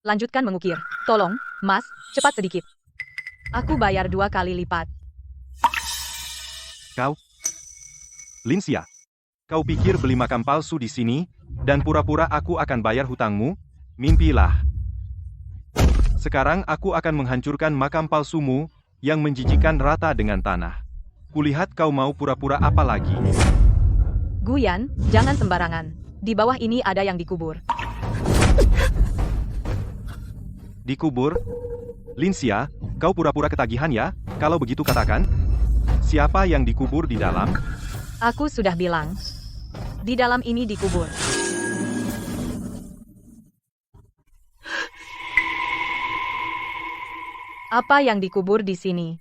Lanjutkan mengukir. Tolong, Mas, cepat sedikit. Aku bayar 2 kali lipat. Kau, Lin Xia, kau pikir beli makam palsu di sini, dan pura-pura aku akan bayar hutangmu? Mimpilah. Sekarang aku akan menghancurkan makam palsumu, yang menjijikan rata dengan tanah. Kulihat kau mau pura-pura apa lagi. Guyan, jangan sembarangan. Di bawah ini ada yang dikubur. Dikubur? Lin Xia, kau pura-pura ketagihan ya? Kalau begitu katakan. Siapa yang dikubur di dalam? Aku sudah bilang. Di dalam ini dikubur. Apa yang dikubur di sini?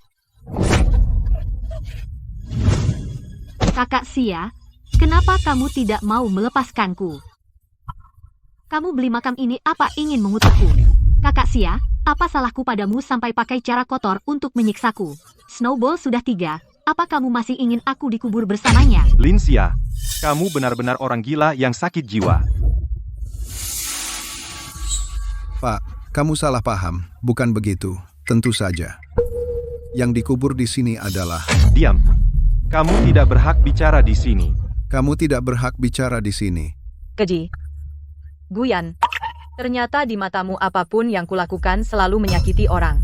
Kakak Xia, kenapa kamu tidak mau melepaskanku? Kamu beli makam ini apa ingin mengutukku? Kakak Xia, apa salahku padamu sampai pakai cara kotor untuk menyiksaku? Snowball sudah 3, apa kamu masih ingin aku dikubur bersamanya? Lin Xia, kamu benar-benar orang gila yang sakit jiwa. Pak, kamu salah paham, bukan begitu. Tentu saja. Yang dikubur di sini adalah... Diam. Kamu tidak berhak bicara di sini. Kamu tidak berhak bicara di sini. Keji. Guyan. Ternyata di matamu apapun yang kulakukan selalu menyakiti orang.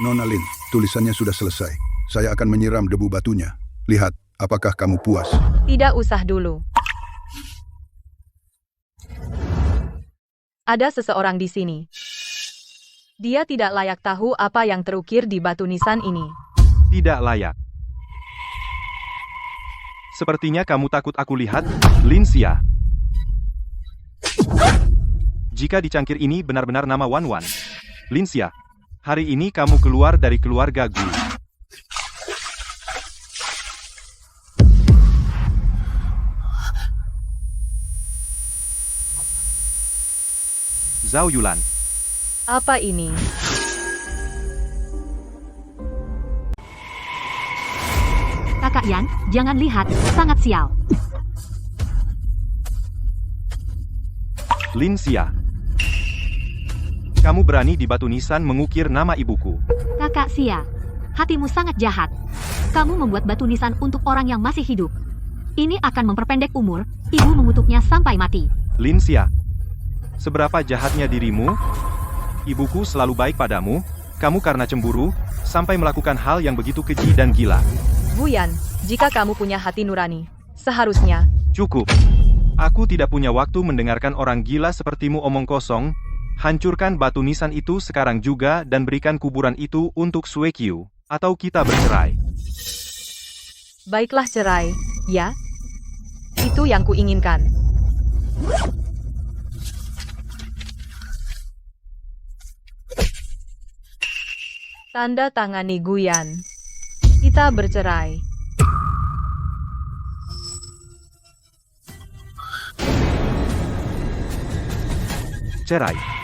Nona Lin, tulisannya sudah selesai. Saya akan menyiram debu batunya. Lihat, apakah kamu puas? Tidak usah dulu. Ada seseorang di sini. Dia tidak layak tahu apa yang terukir di batu nisan ini. Tidak layak. Sepertinya kamu takut aku lihat, Lin Xia. Jika dicangkir ini benar-benar nama Wan Wan. Lin Xia, hari ini kamu keluar dari keluarga Gu. Zhao Yulan. Apa ini? Kakak Yan, jangan lihat, sangat sial. Lin Xia. Kamu berani di batu nisan mengukir nama ibuku. Kakak Xia, hatimu sangat jahat. Kamu membuat batu nisan untuk orang yang masih hidup. Ini akan memperpendek umur, ibu mengutuknya sampai mati. Lin Xia. Seberapa jahatnya dirimu? Ibuku selalu baik padamu, kamu karena cemburu, sampai melakukan hal yang begitu keji dan gila. Guyan, jika kamu punya hati nurani, seharusnya... Cukup. Aku tidak punya waktu mendengarkan orang gila sepertimu omong kosong. Hancurkan batu nisan itu sekarang juga dan berikan kuburan itu untuk Sue Qiu, atau kita bercerai. Baiklah cerai, ya? Itu yang kuinginkan. Tanda tangani Guyan. Kita bercerai. Cerai.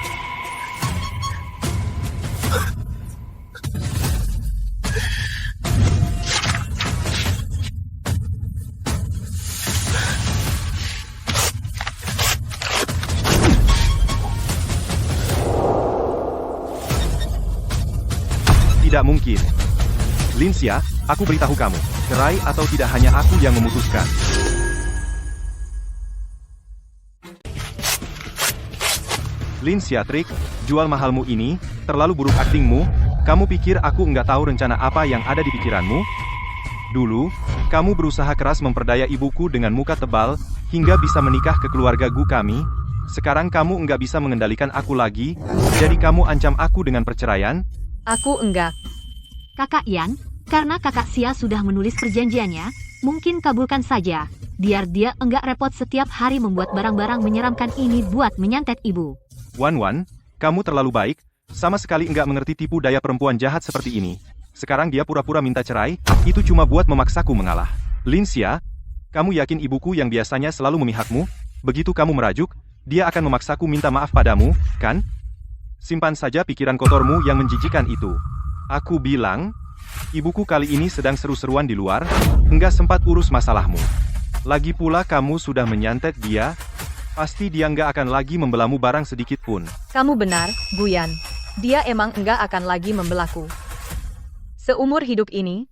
Tidak mungkin. Lin Xia, aku beritahu kamu, cerai atau tidak hanya aku yang memutuskan. Lin Xia trik, jual mahalmu ini, terlalu buruk aktingmu, kamu pikir aku nggak tahu rencana apa yang ada di pikiranmu? Dulu, kamu berusaha keras memperdaya ibuku dengan muka tebal, hingga bisa menikah ke keluarga Gu kami, sekarang kamu nggak bisa mengendalikan aku lagi, jadi kamu ancam aku dengan perceraian? Aku enggak. Kakak Yan, karena kakak Xia sudah menulis perjanjiannya, mungkin kabulkan saja, biar dia enggak repot setiap hari membuat barang-barang menyeramkan ini buat menyantet ibu. Wan Wan, kamu terlalu baik, sama sekali enggak mengerti tipu daya perempuan jahat seperti ini. Sekarang dia pura-pura minta cerai, itu cuma buat memaksaku mengalah. Lin Xia, kamu yakin ibuku yang biasanya selalu memihakmu? Begitu kamu merajuk, dia akan memaksaku minta maaf padamu, kan? Simpan saja pikiran kotormu yang menjijikan itu. Aku bilang, ibuku kali ini sedang seru-seruan di luar, enggak sempat urus masalahmu. Lagi pula kamu sudah menyantet dia, pasti dia enggak akan lagi membelamu barang sedikit pun. Kamu benar, Guyan. Dia emang enggak akan lagi membelaku. Seumur hidup ini,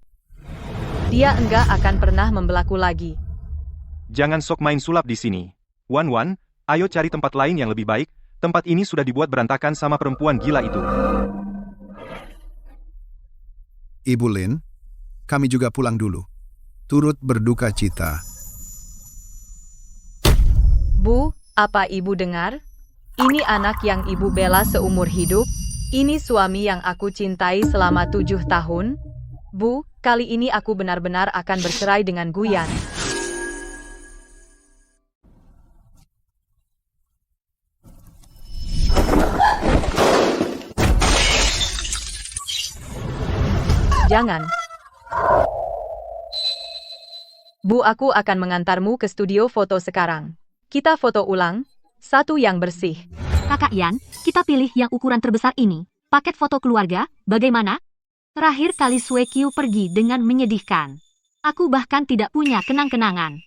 dia enggak akan pernah membelaku lagi. Jangan sok main sulap di sini. Wan Wan, ayo cari tempat lain yang lebih baik, tempat ini sudah dibuat berantakan sama perempuan gila itu. Ibu Lin, kami juga pulang dulu. Turut berduka cita. Bu, apa ibu dengar? Ini anak yang ibu bela seumur hidup. Ini suami yang aku cintai selama 7 tahun. Bu, kali ini aku benar-benar akan bercerai dengan Guyan. Jangan. Bu, aku akan mengantarmu ke studio foto sekarang. Kita foto ulang, satu yang bersih. Kakak Yan, kita pilih yang ukuran terbesar ini. Paket foto keluarga, bagaimana? Terakhir kali Sue Qiu pergi dengan menyedihkan. Aku bahkan tidak punya kenang-kenangan.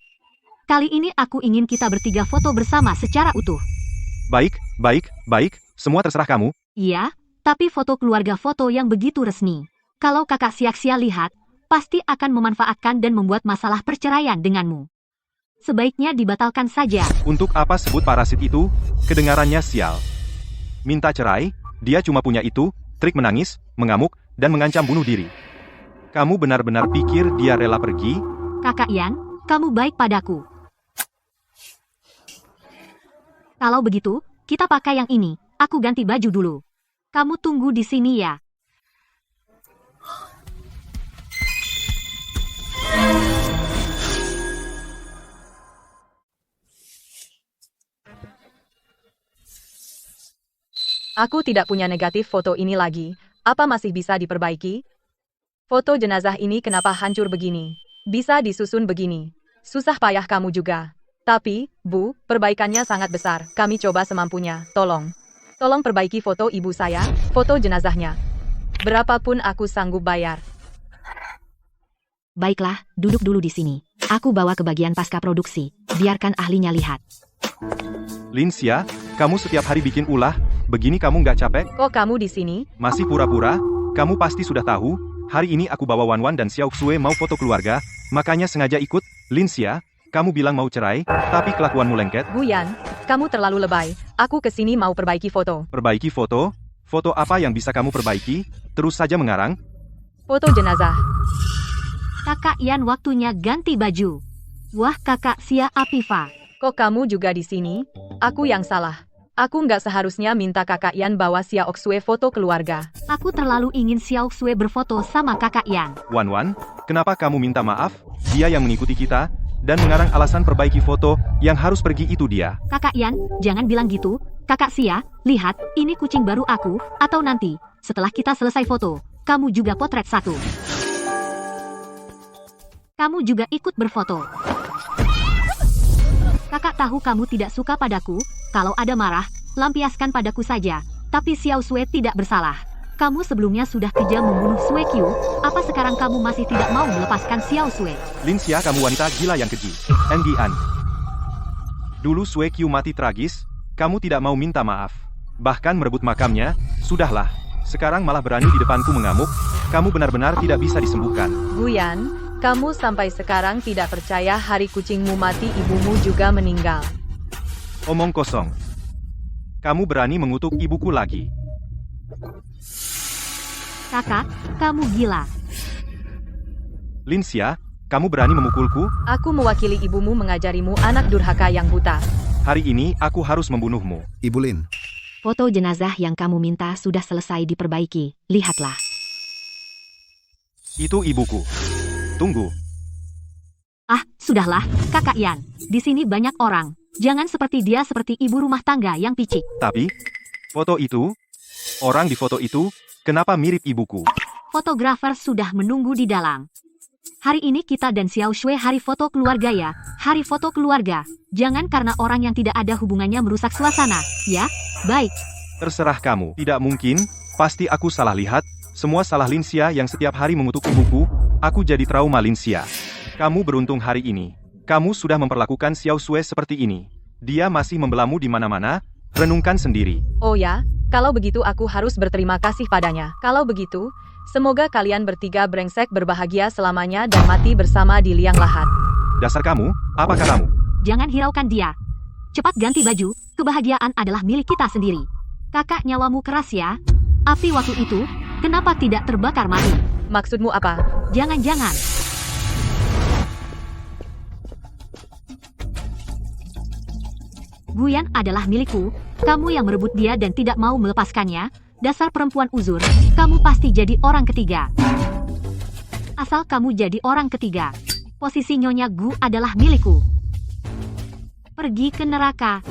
Kali ini aku ingin kita bertiga foto bersama secara utuh. Baik, semua terserah kamu. Iya, tapi foto keluarga foto yang begitu resmi. Kalau kakak Xia lihat, pasti akan memanfaatkan dan membuat masalah perceraian denganmu. Sebaiknya dibatalkan saja. Untuk apa sebut parasit itu? Kedengarannya sial. Minta cerai, dia cuma punya itu, trik menangis, mengamuk, dan mengancam bunuh diri. Kamu benar-benar pikir dia rela pergi? Kakak Yan, kamu baik padaku. Kalau begitu, kita pakai yang ini. Aku ganti baju dulu. Kamu tunggu di sini ya. Aku tidak punya negatif foto ini lagi. Apa masih bisa diperbaiki? Foto jenazah ini kenapa hancur begini? Bisa disusun begini. Susah payah kamu juga. Tapi, Bu, perbaikannya sangat besar. Kami coba semampunya. Tolong. Tolong perbaiki foto ibu saya, foto jenazahnya. Berapapun aku sanggup bayar. Baiklah, duduk dulu di sini. Aku bawa ke bagian pasca produksi. Biarkan ahlinya lihat. Linsia, kamu setiap hari bikin ulah, begini kamu nggak capek? Kok kamu di sini? Masih pura-pura? Kamu pasti sudah tahu, hari ini aku bawa Wan Wan dan Xiao Xue mau foto keluarga, makanya sengaja ikut. Linsia, kamu bilang mau cerai, tapi kelakuanmu lengket. Guyan, kamu terlalu lebay. Aku kesini mau perbaiki foto. Perbaiki foto? Foto apa yang bisa kamu perbaiki? Terus saja mengarang. Foto jenazah. Kakak Yan waktunya ganti baju. Wah kakak Xia Afifa. Kok kamu juga di sini? Aku yang salah. Aku nggak seharusnya minta kakak Yan bawa Xiao Xue foto keluarga. Aku terlalu ingin Xiao Xue berfoto sama kakak Yan. Wan Wan, kenapa kamu minta maaf? Dia yang mengikuti kita, dan mengarang alasan perbaiki foto, yang harus pergi itu dia. Kakak Yan, jangan bilang gitu. Kakak Xia, lihat, ini kucing baru aku, atau nanti, setelah kita selesai foto, kamu juga potret satu. Kamu juga ikut berfoto. Kakak tahu kamu tidak suka padaku, kalau ada marah, lampiaskan padaku saja, tapi Xiao Xue tidak bersalah. Kamu sebelumnya sudah kejam membunuh Xue Qiu, apa sekarang kamu masih tidak mau melepaskan Xiao Xue? Linsia, kamu wanita gila yang keji. Enggian. Dulu Xue Qiu mati tragis, kamu tidak mau minta maaf. Bahkan merebut makamnya, sudahlah. Sekarang malah berani di depanku mengamuk, kamu benar-benar tidak bisa disembuhkan. Guyan, kamu sampai sekarang tidak percaya hari kucingmu mati ibumu juga meninggal. Omong kosong. Kamu berani mengutuk ibuku lagi. Kakak, kamu gila. Linsia, kamu berani memukulku? Aku mewakili ibumu mengajarimu anak durhaka yang buta. Hari ini aku harus membunuhmu. Ibu Lin, Foto jenazah yang kamu minta sudah selesai diperbaiki, lihatlah. Itu ibuku. Tunggu. Ah, sudahlah, kakak Yan. Di sini banyak orang. Jangan seperti dia seperti ibu rumah tangga yang picik. Tapi, foto itu, orang di foto itu, kenapa mirip ibuku? Fotografer sudah menunggu di dalam. Hari ini kita dan Xiao Xue hari foto keluarga ya. Hari foto keluarga. Jangan karena orang yang tidak ada hubungannya merusak suasana, ya? Baik. Terserah kamu. Tidak mungkin, pasti aku salah lihat. Semua salah Linsia yang setiap hari mengutuk ibuku. Aku jadi trauma Linsia. Kamu beruntung hari ini. Kamu sudah memperlakukan Xiao Xue seperti ini. Dia masih membelamu di mana-mana. Renungkan sendiri. Oh ya, kalau begitu aku harus berterima kasih padanya. Kalau begitu, semoga kalian bertiga brengsek berbahagia selamanya dan mati bersama di liang lahat. Dasar kamu, apa katamu? Jangan hiraukan dia. Cepat ganti baju, kebahagiaan adalah milik kita sendiri. Kakak nyawamu keras ya. Api waktu itu, kenapa tidak terbakar mati? Maksudmu apa? Jangan-jangan. Guyan adalah milikku, kamu yang merebut dia dan tidak mau melepaskannya, dasar perempuan uzur, kamu pasti jadi orang ketiga. Asal kamu jadi orang ketiga, posisi Nyonya Gu adalah milikku. Pergi ke neraka.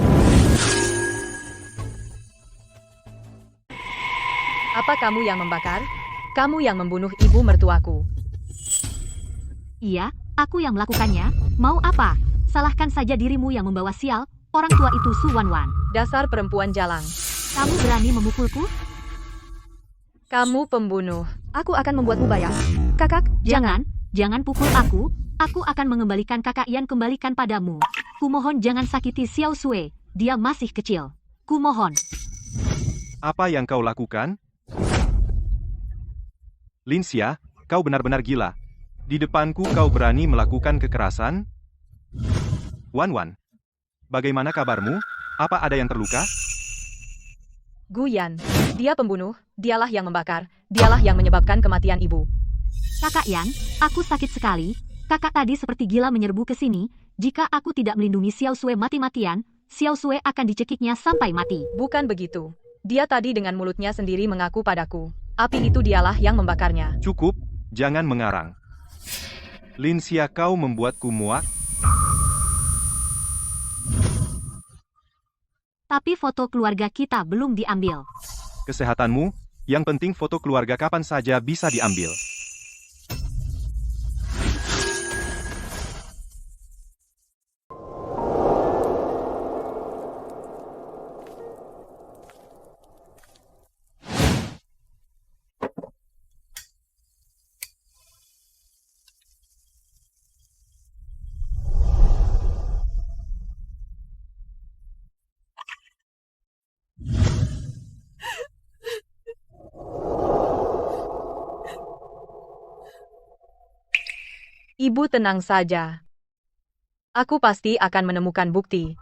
Apa kamu yang membakar? Kamu yang membunuh ibu mertuaku. Iya, aku yang melakukannya, mau apa? Salahkan saja dirimu yang membawa sial, orang tua itu Su Wanwan. Dasar perempuan jalang. Kamu berani memukulku? Kamu pembunuh. Aku akan membuatmu bayar. Kakak, Jangan pukul aku akan mengembalikan kakak Yan kembalikan padamu. Kumohon jangan sakiti Xiao Xue, dia masih kecil. Kumohon. Apa yang kau lakukan? Linsia, kau benar-benar gila. Di depanku kau berani melakukan kekerasan? Wan Wan, bagaimana kabarmu? Apa ada yang terluka? Guyan, dia pembunuh, dialah yang membakar, dialah yang menyebabkan kematian ibu. Kakak Yan, aku sakit sekali. Kakak tadi seperti gila menyerbu ke sini. Jika aku tidak melindungi Xiao Xue mati-matian, Xiao Xue akan dicekiknya sampai mati. Bukan begitu. Dia tadi dengan mulutnya sendiri mengaku padaku. Api itu dialah yang membakarnya. Cukup, jangan mengarang. Linsia, kau membuatku muak. Tapi foto keluarga kita belum diambil. Kesehatanmu, yang penting foto keluarga kapan saja bisa diambil. Ibu tenang saja. Aku pasti akan menemukan bukti.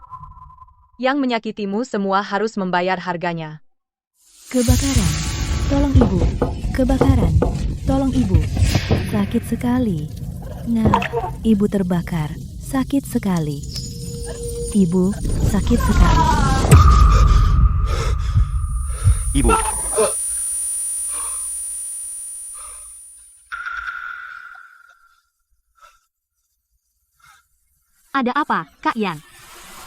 Yang menyakitimu semua harus membayar harganya. Kebakaran. Tolong ibu. Kebakaran. Tolong ibu. Sakit sekali. Nah, ibu terbakar. Sakit sekali. Ibu, sakit sekali. Ibu. Ada apa, Kak Yan?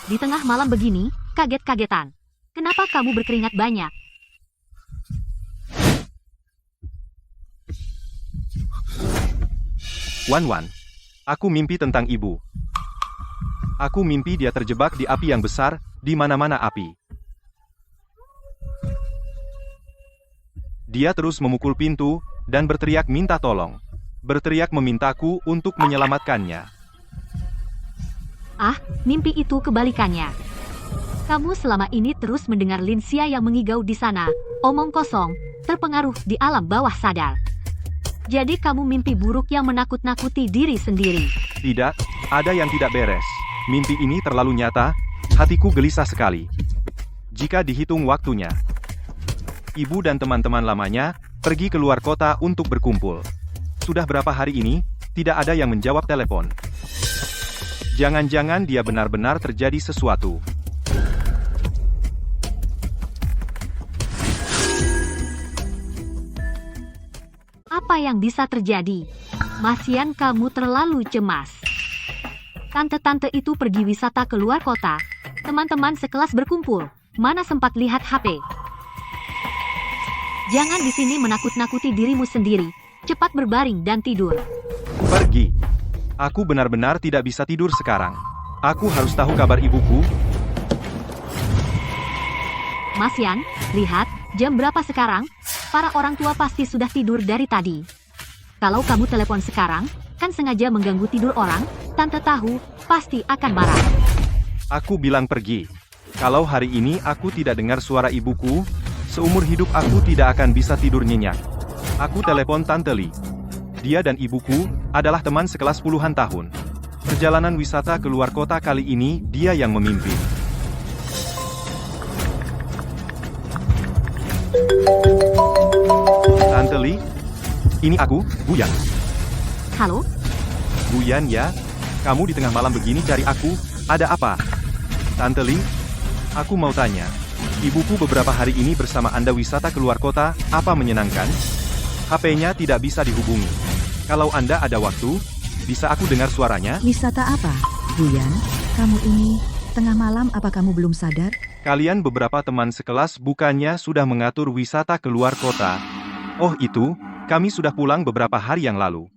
Di tengah malam begini, kaget-kagetan. Kenapa kamu berkeringat banyak? Wan, aku mimpi tentang ibu. Aku mimpi dia terjebak di api yang besar, di mana-mana api. Dia terus memukul pintu, dan berteriak minta tolong. Berteriak memintaku untuk menyelamatkannya. Ah, mimpi itu kebalikannya. Kamu selama ini terus mendengar Linsia yang mengigau di sana, omong kosong, terpengaruh di alam bawah sadar. Jadi kamu mimpi buruk yang menakut-nakuti diri sendiri. Tidak, ada yang tidak beres. Mimpi ini terlalu nyata, hatiku gelisah sekali. Jika dihitung waktunya, ibu dan teman-teman lamanya pergi keluar kota untuk berkumpul. Sudah berapa hari ini, tidak ada yang menjawab telepon. Jangan-jangan dia benar-benar terjadi sesuatu. Apa yang bisa terjadi? Masian, kamu terlalu cemas. Tante-tante itu pergi wisata keluar kota. Teman-teman sekelas berkumpul. Mana sempat lihat HP? Jangan di sini menakut-nakuti dirimu sendiri. Cepat berbaring dan tidur. Pergi. Aku benar-benar tidak bisa tidur sekarang. Aku harus tahu kabar ibuku. Masian, lihat, jam berapa sekarang? Para orang tua pasti sudah tidur dari tadi. Kalau kamu telepon sekarang, kan sengaja mengganggu tidur orang, tante tahu, pasti akan marah. Aku bilang pergi. Kalau hari ini aku tidak dengar suara ibuku, seumur hidup aku tidak akan bisa tidur nyenyak. Aku telepon Tante Li. Dia dan ibuku adalah teman sekelas puluhan tahun. Perjalanan wisata keluar kota kali ini dia yang memimpin. Tante Li, ini aku, Buyan. Halo? Buyan ya, kamu di tengah malam begini cari aku, ada apa? Tante Li, aku mau tanya, ibuku beberapa hari ini bersama Anda wisata keluar kota, apa menyenangkan? HP-nya tidak bisa dihubungi. Kalau Anda ada waktu, bisa aku dengar suaranya? Wisata apa? Buyan, kamu ini, tengah malam apa kamu belum sadar? Kalian beberapa teman sekelas bukannya sudah mengatur wisata keluar kota? Oh itu, kami sudah pulang beberapa hari yang lalu.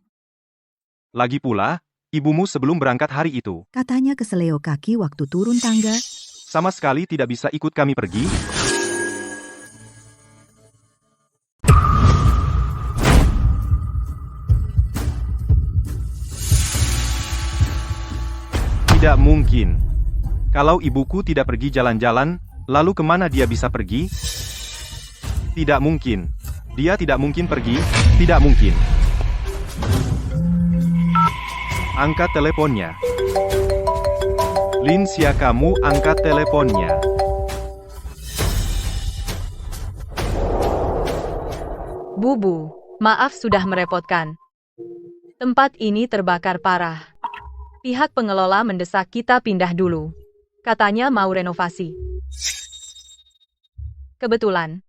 Lagi pula, ibumu sebelum berangkat hari itu. Katanya keseleo kaki waktu turun tangga. Sama sekali tidak bisa ikut kami pergi. Tidak mungkin. Kalau ibuku tidak pergi jalan-jalan, lalu kemana dia bisa pergi? Tidak mungkin. Dia tidak mungkin pergi, tidak mungkin. Angkat teleponnya. Linsia, kamu angkat teleponnya. Bubu, maaf sudah merepotkan. Tempat ini terbakar parah. Pihak pengelola mendesak kita pindah dulu. Katanya mau renovasi. Kebetulan,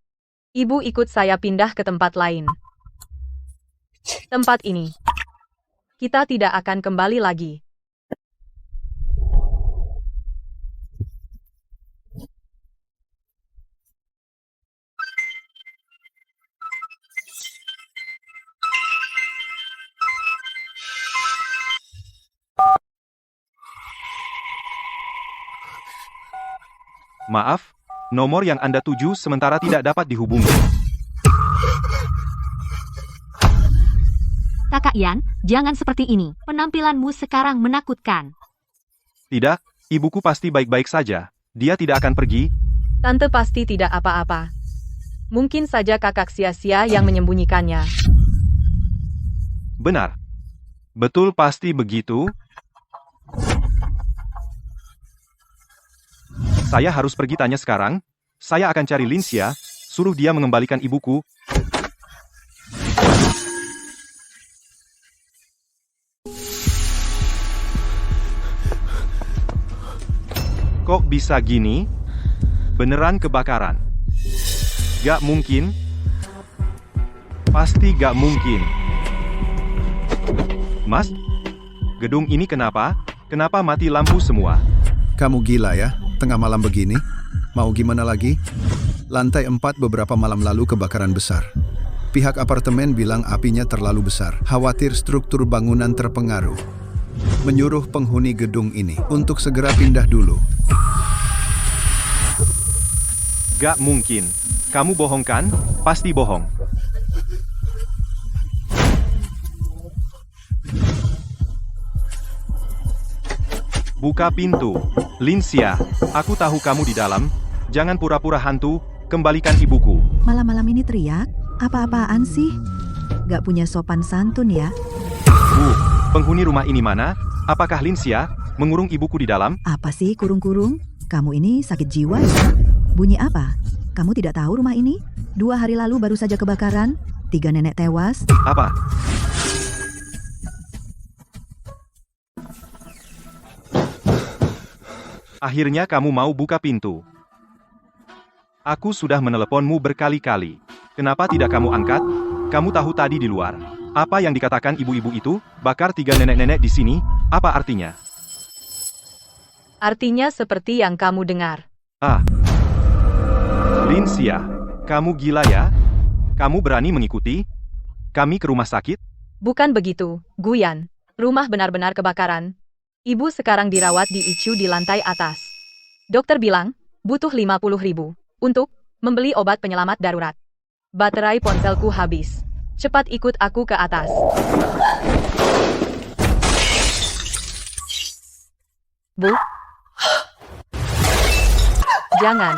ibu ikut saya pindah ke tempat lain. Tempat ini, kita tidak akan kembali lagi. Maaf, nomor yang Anda tuju sementara tidak dapat dihubungi. Kakak Yan, jangan seperti ini. Penampilanmu sekarang menakutkan. Tidak, ibuku pasti baik-baik saja. Dia tidak akan pergi. Tante pasti tidak apa-apa. Mungkin saja kakak sia-sia yang menyembunyikannya. Benar. Betul, pasti begitu. Saya harus pergi tanya sekarang. Saya akan cari Linsia, suruh dia mengembalikan ibuku. Kok bisa gini? Beneran kebakaran? Gak mungkin. Pasti gak mungkin. Mas? Gedung ini kenapa? Kenapa mati lampu semua? Kamu gila ya, tengah malam begini? Mau gimana lagi? Lantai 4 beberapa malam lalu kebakaran besar. Pihak apartemen bilang apinya terlalu besar, khawatir struktur bangunan terpengaruh. Menyuruh penghuni gedung ini untuk segera pindah dulu. Gak mungkin. Kamu bohong kan? Pasti bohong. Buka pintu. Linsia, aku tahu kamu di dalam. Jangan pura-pura hantu, kembalikan ibuku. Malam-malam ini teriak? Apa-apaan sih? Gak punya sopan santun ya? Bu, penghuni rumah ini mana? Apakah Linsia mengurung ibuku di dalam? Apa sih kurung-kurung? Kamu ini sakit jiwa ya? Bunyi apa? Kamu tidak tahu rumah ini? 2 hari lalu baru saja kebakaran, 3 nenek tewas. Apa? Akhirnya kamu mau buka pintu. Aku sudah meneleponmu berkali-kali. Kenapa tidak kamu angkat? Kamu tahu tadi di luar. Apa yang dikatakan ibu-ibu itu? Bakar 3 nenek-nenek di sini? Apa artinya? Artinya seperti yang kamu dengar. Ah. Linsia, kamu gila ya? Kamu berani mengikuti kami ke rumah sakit? Bukan begitu, Guyan. Rumah benar-benar kebakaran. Ibu sekarang dirawat di ICU di lantai atas. Dokter bilang, butuh 50.000 untuk membeli obat penyelamat darurat. Baterai ponselku habis. Cepat ikut aku ke atas. Bu? Jangan.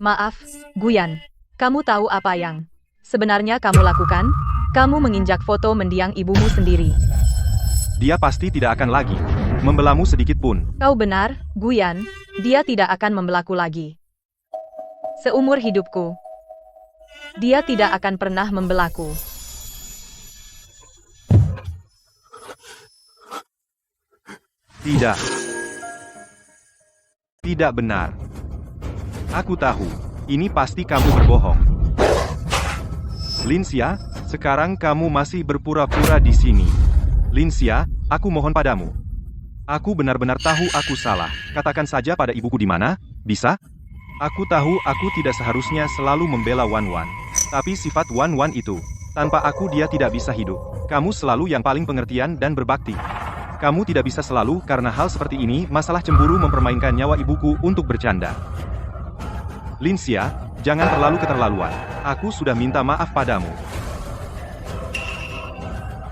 Maaf, Guyan. Kamu tahu apa yang sebenarnya kamu lakukan? Kamu menginjak foto mendiang ibumu sendiri. Dia pasti tidak akan lagi membelamu sedikit pun. Kau benar, Guyan. Dia tidak akan membelaku lagi. Seumur hidupku, dia tidak akan pernah membelaku. Tidak. Tidak benar. Aku tahu, ini pasti kamu berbohong. Linsia, sekarang kamu masih berpura-pura di sini. Linsia, aku mohon padamu. Aku benar-benar tahu aku salah. Katakan saja pada ibuku di mana, bisa? Aku tahu aku tidak seharusnya selalu membela Wan-Wan. Tapi sifat Wan-Wan itu, tanpa aku dia tidak bisa hidup. Kamu selalu yang paling pengertian dan berbakti. Kamu tidak bisa selalu, karena hal seperti ini, masalah cemburu mempermainkan nyawa ibuku untuk bercanda. Linsia, jangan terlalu keterlaluan. Aku sudah minta maaf padamu.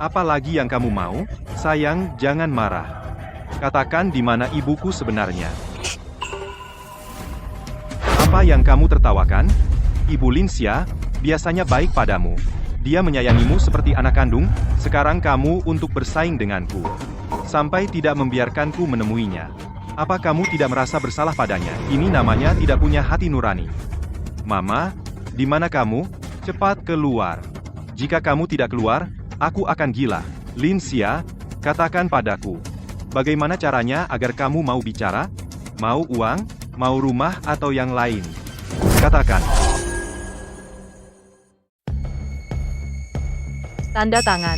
Apa lagi yang kamu mau? Sayang, jangan marah. Katakan di mana ibuku sebenarnya. Apa yang kamu tertawakan? Ibu Linsia biasanya baik padamu. Dia menyayangimu seperti anak kandung. Sekarang kamu untuk bersaing denganku. Sampai tidak membiarkanku menemuinya. Apa kamu tidak merasa bersalah padanya? Ini namanya tidak punya hati nurani. Mama, di mana kamu? Cepat keluar. Jika kamu tidak keluar, aku akan gila. Linsia, katakan padaku. Bagaimana caranya agar kamu mau bicara? Mau uang? Mau rumah atau yang lain? Katakan. Tanda tangan.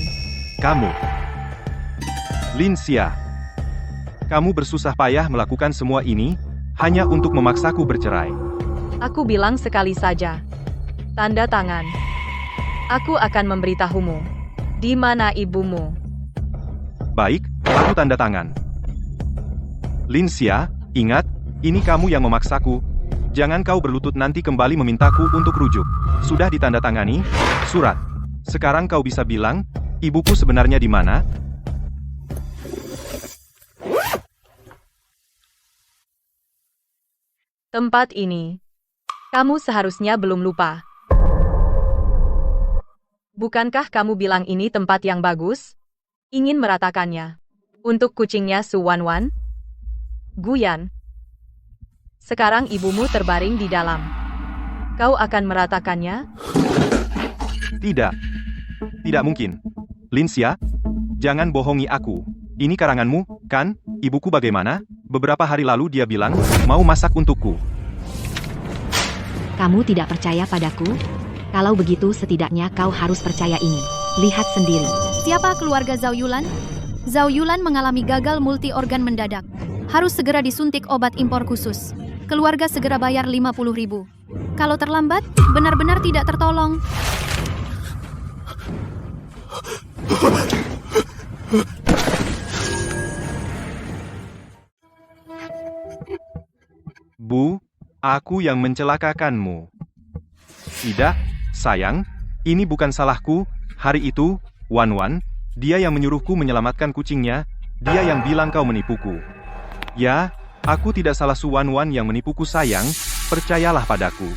Kamu. Linsia. Kamu bersusah payah melakukan semua ini, hanya untuk memaksaku bercerai. Aku bilang sekali saja. Tanda tangan. Aku akan memberitahumu. Di mana ibumu? Baik, aku tanda tangan. Lin Xia, ingat, ini kamu yang memaksaku. Jangan kau berlutut nanti kembali memintaku untuk rujuk. Sudah ditandatangani? Surat. Sekarang kau bisa bilang, ibuku sebenarnya di mana? Tempat ini. Kamu seharusnya belum lupa. Bukankah kamu bilang ini tempat yang bagus? Ingin meratakannya. Untuk kucingnya Su Wanwan? Guyan. Sekarang ibumu terbaring di dalam. Kau akan meratakannya? Tidak. Tidak mungkin. Lin Xia, jangan bohongi aku. Ini karanganmu, kan? Ibuku bagaimana? Beberapa hari lalu dia bilang, mau masak untukku. Kamu tidak percaya padaku? Kalau begitu setidaknya kau harus percaya ini. Lihat sendiri. Siapa keluarga Zhao Yulan? Zhao Yulan mengalami gagal multi organ mendadak. Harus segera disuntik obat impor khusus. Keluarga segera bayar 50.000. Kalau terlambat, benar-benar tidak tertolong. Bu, aku yang mencelakakanmu. Tidak, sayang, ini bukan salahku. Hari itu, Wanwan, dia yang menyuruhku menyelamatkan kucingnya, dia yang bilang kau menipuku. Ya, aku tidak salah Su Wanwan yang menipuku sayang, percayalah padaku.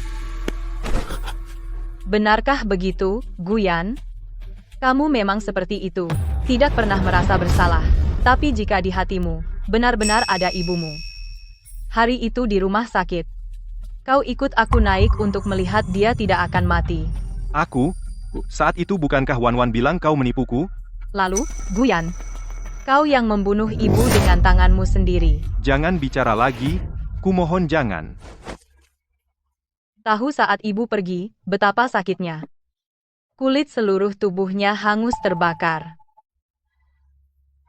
Benarkah begitu, Guyan? Kamu memang seperti itu, tidak pernah merasa bersalah. Tapi jika di hatimu, benar-benar ada ibumu. Hari itu di rumah sakit. Kau ikut aku naik untuk melihat dia tidak akan mati. Aku? Saat itu bukankah Wanwan bilang kau menipuku? Lalu, Guyan, kau yang membunuh ibu dengan tanganmu sendiri. Jangan bicara lagi, kumohon jangan. Tahu saat ibu pergi, betapa sakitnya. Kulit seluruh tubuhnya hangus terbakar.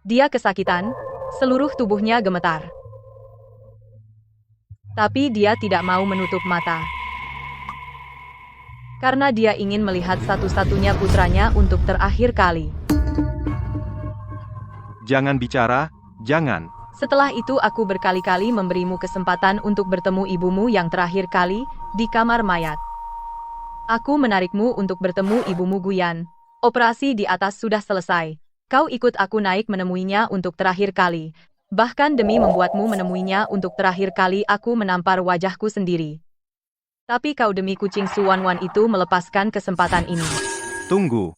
Dia kesakitan, seluruh tubuhnya gemetar. Tapi dia tidak mau menutup mata. Karena dia ingin melihat satu-satunya putranya untuk terakhir kali. Jangan bicara, jangan. Setelah itu aku berkali-kali memberimu kesempatan untuk bertemu ibumu yang terakhir kali, di kamar mayat. Aku menarikmu untuk bertemu ibumu Guyan. Operasi di atas sudah selesai. Kau ikut aku naik menemuinya untuk terakhir kali. Bahkan demi membuatmu menemuinya untuk terakhir kali aku menampar wajahku sendiri. Tapi kau demi kucing Su Wanwan itu melepaskan kesempatan ini. Tunggu.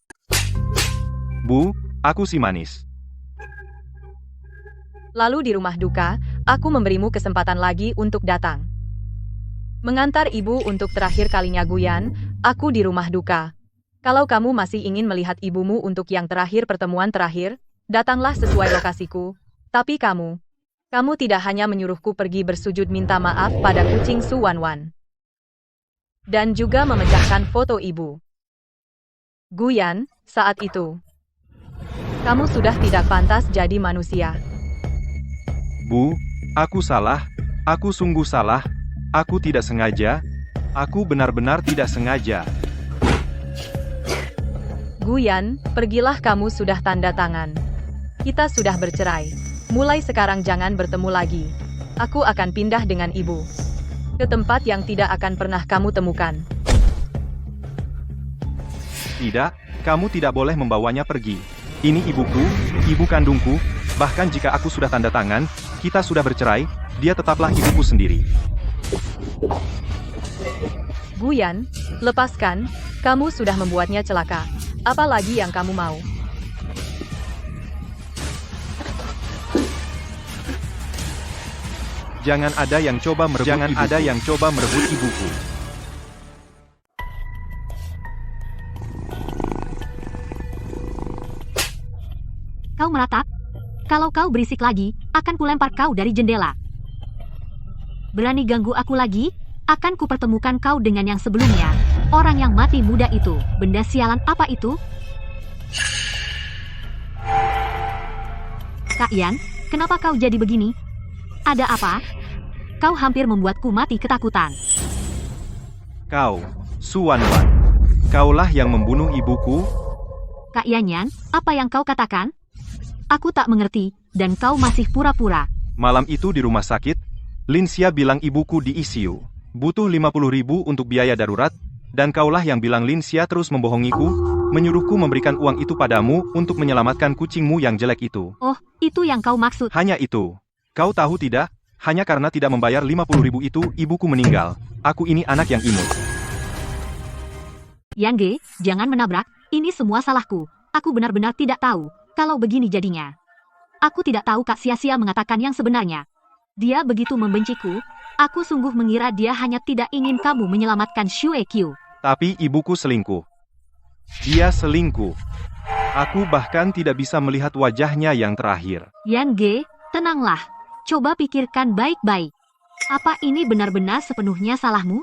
Bu, aku si manis. Lalu di rumah duka, aku memberimu kesempatan lagi untuk datang. Mengantar ibu untuk terakhir kalinya Guyan, aku di rumah duka. Kalau kamu masih ingin melihat ibumu untuk yang terakhir pertemuan terakhir, datanglah sesuai lokasiku. Tapi kamu tidak hanya menyuruhku pergi bersujud minta maaf pada kucing Su Wanwan. Dan juga memecahkan foto ibu. Guyan, saat itu, kamu sudah tidak pantas jadi manusia. Bu, aku salah, aku sungguh salah, aku tidak sengaja, aku benar-benar tidak sengaja. Guyan, pergilah kamu sudah tanda tangan. Kita sudah bercerai. Mulai sekarang jangan bertemu lagi. Aku akan pindah dengan ibu. Ke tempat yang tidak akan pernah kamu temukan. Tidak, kamu tidak boleh membawanya pergi. Ini ibuku, ibu kandungku, bahkan jika aku sudah tanda tangan, kita sudah bercerai, dia tetaplah ibuku sendiri. Guyan, lepaskan, kamu sudah membuatnya celaka. Apa lagi yang kamu mau? Jangan ada yang coba merebut ibuku. Kau meratap? Kalau kau berisik lagi, akan kulempar kau dari jendela. Berani ganggu aku lagi? Akan kupertemukan kau dengan yang sebelumnya. Orang yang mati muda itu, benda sialan apa itu? Kak Yan, kenapa kau jadi begini? Ada apa? Kau hampir membuatku mati ketakutan. Kau, Su Wanwan. Kaulah yang membunuh ibuku? Kak Yanyan, apa yang kau katakan? Aku tak mengerti, dan kau masih pura-pura. Malam itu di rumah sakit, Linsia bilang ibuku di ICU. Butuh 50.000 untuk biaya darurat, dan kaulah yang bilang Linsia terus membohongiku, menyuruhku memberikan uang itu padamu untuk menyelamatkan kucingmu yang jelek itu. Oh, itu yang kau maksud. Hanya itu. Kau tahu tidak, hanya karena tidak membayar 50.000 itu, ibuku meninggal. Aku ini anak yang imut. Yan Ge, jangan menabrak, ini semua salahku. Aku benar-benar tidak tahu, kalau begini jadinya. Aku tidak tahu Kak Sia-Sia mengatakan yang sebenarnya. Dia begitu membenciku, aku sungguh mengira dia hanya tidak ingin kamu menyelamatkan Xue Qiu. Tapi ibuku selingkuh. Dia selingkuh. Aku bahkan tidak bisa melihat wajahnya yang terakhir. Yan Ge, tenanglah. Coba pikirkan baik-baik. Apa ini benar-benar sepenuhnya salahmu?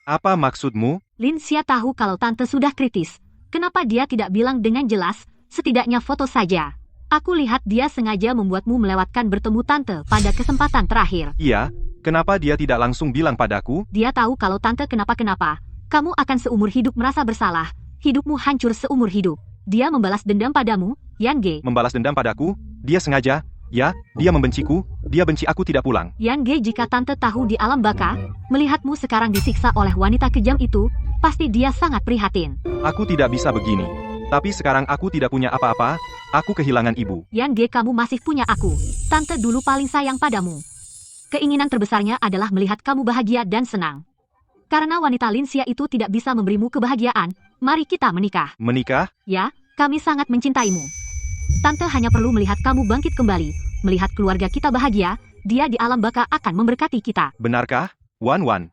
Apa maksudmu? Linsia tahu kalau tante sudah kritis. Kenapa dia tidak bilang dengan jelas, setidaknya foto saja. Aku lihat dia sengaja membuatmu melewatkan bertemu tante pada kesempatan terakhir. Iya, kenapa dia tidak langsung bilang padaku? Dia tahu kalau tante kenapa-kenapa, kamu akan seumur hidup merasa bersalah. Hidupmu hancur seumur hidup. Dia membalas dendam padamu, Yan Ge. Membalas dendam padaku? Dia sengaja? Ya, dia membenciku, dia benci aku tidak pulang. Yan Ge, jika tante tahu di alam baka, melihatmu sekarang disiksa oleh wanita kejam itu, pasti dia sangat prihatin. Aku tidak bisa begini. Tapi sekarang aku tidak punya apa-apa, aku kehilangan ibu. Yan Ge, kamu masih punya aku. Tante dulu paling sayang padamu. Keinginan terbesarnya adalah melihat kamu bahagia dan senang. Karena wanita Linsia itu tidak bisa memberimu kebahagiaan, mari kita menikah. Menikah? Ya, kami sangat mencintaimu. Tante hanya perlu melihat kamu bangkit kembali, melihat keluarga kita bahagia, dia di alam baka akan memberkati kita. Benarkah, Wan Wan?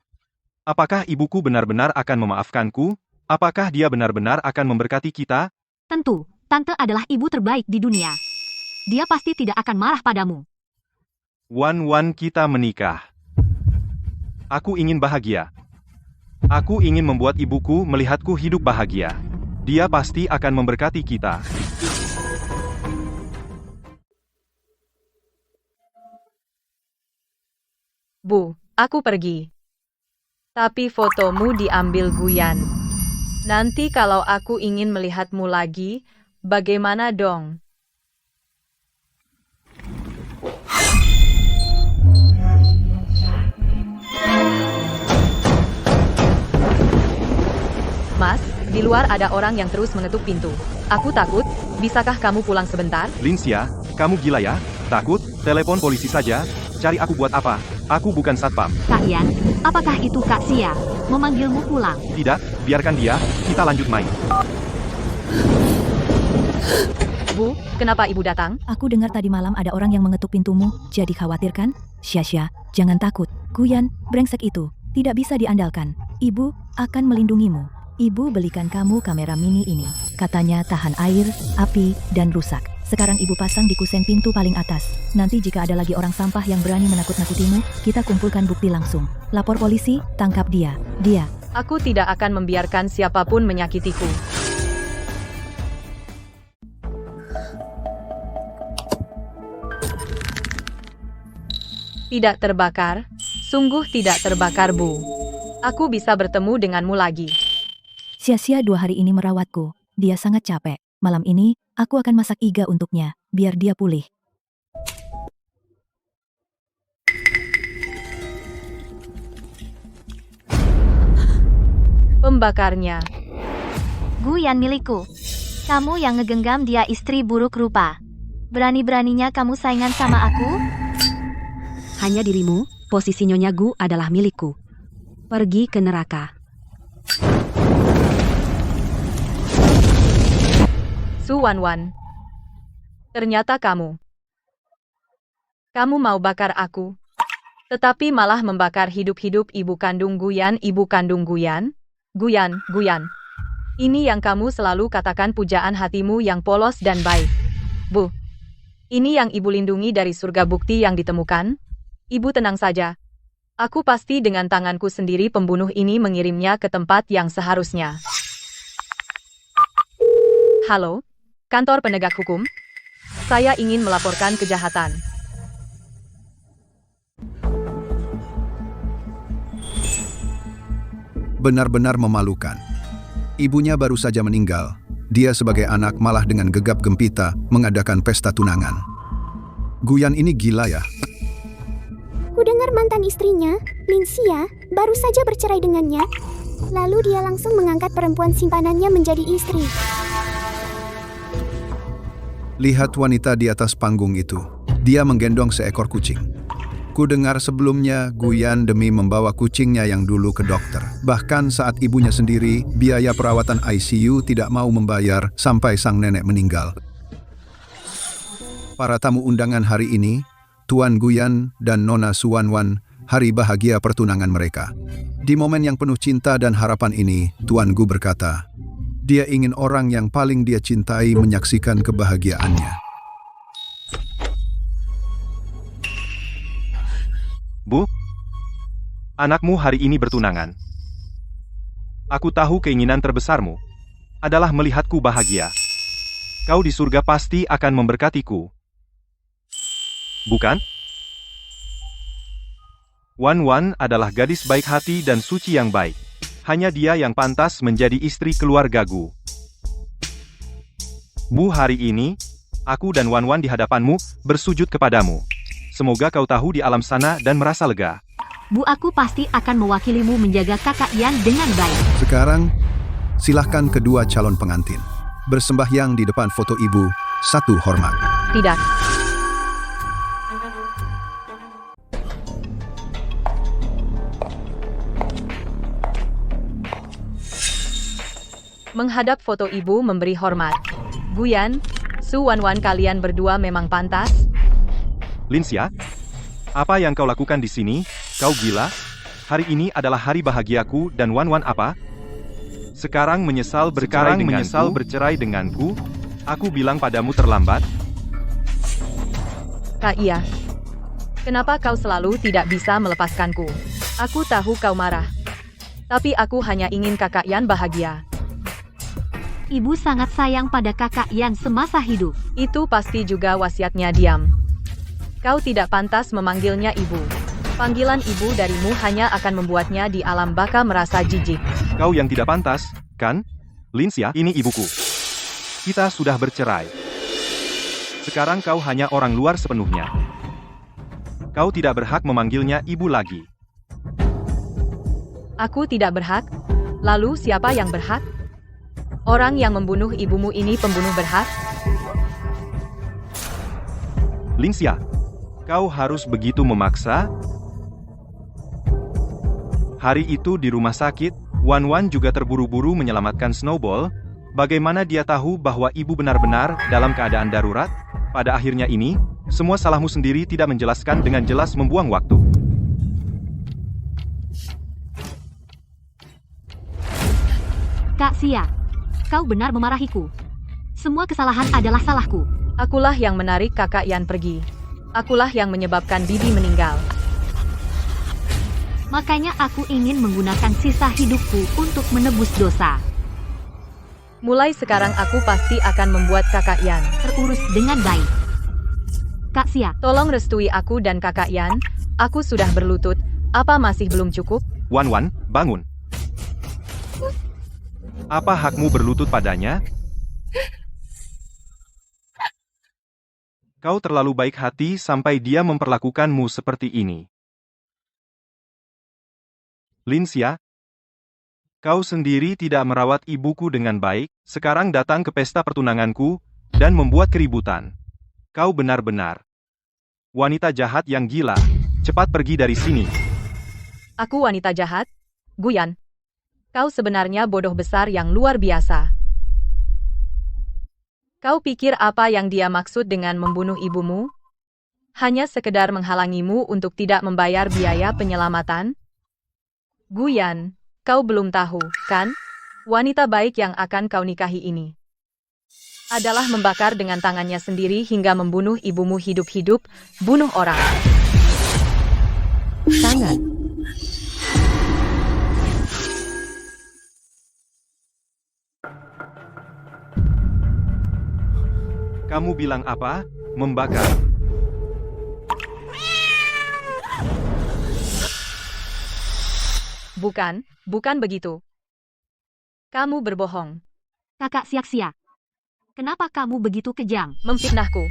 Apakah ibuku benar-benar akan memaafkanku? Apakah dia benar-benar akan memberkati kita? Tentu, tante adalah ibu terbaik di dunia. Dia pasti tidak akan marah padamu. Wan Wan, kita menikah. Aku ingin bahagia. Aku ingin membuat ibuku melihatku hidup bahagia. Dia pasti akan memberkati kita. Bu, aku pergi. Tapi fotomu diambil Guyan. Nanti kalau aku ingin melihatmu lagi, bagaimana dong? Mas, di luar ada orang yang terus mengetuk pintu. Aku takut, bisakah kamu pulang sebentar? Linsia, kamu gila ya? Takut? Telepon polisi saja. Cari aku buat apa? Aku bukan satpam. Kak Yan, apakah itu Kak Sia? Memanggilmu pulang. Tidak, biarkan dia, kita lanjut main. Bu, kenapa ibu datang? Aku dengar tadi malam ada orang yang mengetuk pintumu, jadi khawatir kan? Xia-Xia, jangan takut. Guyan, brengsek itu, tidak bisa diandalkan. Ibu akan melindungimu. Ibu belikan kamu kamera mini ini. Katanya tahan air, api, dan rusak. Sekarang ibu pasang di kusen pintu paling atas. Nanti jika ada lagi orang sampah yang berani menakut-nakutimu, kita kumpulkan bukti langsung. Lapor polisi, tangkap dia. Dia. Aku tidak akan membiarkan siapapun menyakitiku. Tidak terbakar? Sungguh tidak terbakar, Bu. Aku bisa bertemu denganmu lagi. Xia-Xia 2 hari ini merawatku. Dia sangat capek. Malam ini, aku akan masak iga untuknya, biar dia pulih. Pembakarnya. Guyan milikku. Kamu yang ngegenggam dia istri buruk rupa. Berani-beraninya kamu saingan sama aku? Hanya dirimu, posisi Nyonya Gu adalah milikku. Pergi ke neraka. Su Wan Wan. Ternyata kamu. Kamu mau bakar aku. Tetapi malah membakar hidup-hidup ibu kandung Guyan. Guyan. Ini yang kamu selalu katakan pujaan hatimu yang polos dan baik. Bu. Ini yang ibu lindungi dari surga bukti yang ditemukan? Ibu tenang saja. Aku pasti dengan tanganku sendiri pembunuh ini mengirimnya ke tempat yang seharusnya. Halo? Kantor penegak hukum, saya ingin melaporkan kejahatan. Benar-benar memalukan. Ibunya baru saja meninggal, Dia sebagai anak malah dengan gegap gempita mengadakan pesta tunangan. Guyan ini gila ya. Ku dengar mantan istrinya, Linsia, baru saja bercerai dengannya. Lalu dia langsung mengangkat perempuan simpanannya menjadi istri. Lihat wanita di atas panggung itu. Dia menggendong seekor kucing. Ku dengar sebelumnya Guyan demi membawa kucingnya yang dulu ke dokter. Bahkan saat ibunya sendiri, biaya perawatan ICU tidak mau membayar sampai sang nenek meninggal. Para tamu undangan hari ini, Tuan Guyan dan Nona Suwanwan, hari bahagia pertunangan mereka. Di momen yang penuh cinta dan harapan ini, Tuan Gu berkata, dia ingin orang yang paling dia cintai menyaksikan kebahagiaannya. Bu, anakmu hari ini bertunangan. Aku tahu keinginan terbesarmu adalah melihatku bahagia. Kau di surga pasti akan memberkatiku. Bukan? Wan adalah gadis baik hati dan suci yang baik. Hanya dia yang pantas menjadi istri keluargaku. Bu, hari ini, aku dan Wan di hadapanmu bersujud kepadamu. Semoga kau tahu di alam sana dan merasa lega. Bu, aku pasti akan mewakilimu menjaga kakak Yan dengan baik. Sekarang, silahkan kedua calon pengantin bersembahyang di depan foto ibu, satu hormat. Tidak. Menghadap foto ibu memberi hormat. Guyan, Suwanwan, kalian berdua memang pantas. Linsia, apa yang kau lakukan di sini? Kau gila? Hari ini adalah hari bahagiaku dan Wan apa? Sekarang menyesal bercerai denganku? Aku bilang padamu terlambat. Kak Iya, kenapa kau selalu tidak bisa melepaskanku? Aku tahu kau marah. Tapi aku hanya ingin kakak Yan bahagia. Ibu sangat sayang pada kakak Yan semasa hidup. Itu pasti juga wasiatnya. Diam. Kau tidak pantas memanggilnya ibu. Panggilan ibu darimu hanya akan membuatnya di alam baka merasa jijik. Kau yang tidak pantas, kan? Linsia, ini ibuku. Kita sudah bercerai. Sekarang kau hanya orang luar sepenuhnya. Kau tidak berhak memanggilnya ibu lagi. Aku tidak berhak? Lalu siapa yang berhak? Orang yang membunuh ibumu ini pembunuh berhak? Linsia, kau harus begitu memaksa? Hari itu di rumah sakit, Wan juga terburu-buru menyelamatkan Snowball. Bagaimana dia tahu bahwa ibu benar-benar dalam keadaan darurat? Pada akhirnya ini, semua salahmu sendiri tidak menjelaskan dengan jelas membuang waktu. Kak Xia, kau benar memarahiku. Semua kesalahan adalah salahku. Akulah yang menarik kakak Yan pergi. Akulah yang menyebabkan Bibi meninggal. Makanya aku ingin menggunakan sisa hidupku untuk menebus dosa. Mulai sekarang aku pasti akan membuat kakak Yan terurus dengan baik. Kak Xia, tolong restui aku dan kakak Yan. Aku sudah berlutut. Apa masih belum cukup? Wan, bangun. Apa hakmu berlutut padanya? Kau terlalu baik hati sampai dia memperlakukanmu seperti ini. Linsia, kau sendiri tidak merawat ibuku dengan baik, sekarang datang ke pesta pertunanganku, dan membuat keributan. Kau benar-benar wanita jahat yang gila. Cepat pergi dari sini. Aku wanita jahat? Guyan. Kau sebenarnya bodoh besar yang luar biasa. Kau pikir apa yang dia maksud dengan membunuh ibumu? Hanya sekedar menghalangimu untuk tidak membayar biaya penyelamatan? Guyan, kau belum tahu, kan? Wanita baik yang akan kau nikahi ini adalah membakar dengan tangannya sendiri hingga membunuh ibumu hidup-hidup, bunuh orang. Tangan. Kamu bilang apa? Membakar. Bukan begitu. Kamu berbohong. Kakak Xia, Kenapa kamu begitu kejam? Memfitnahku.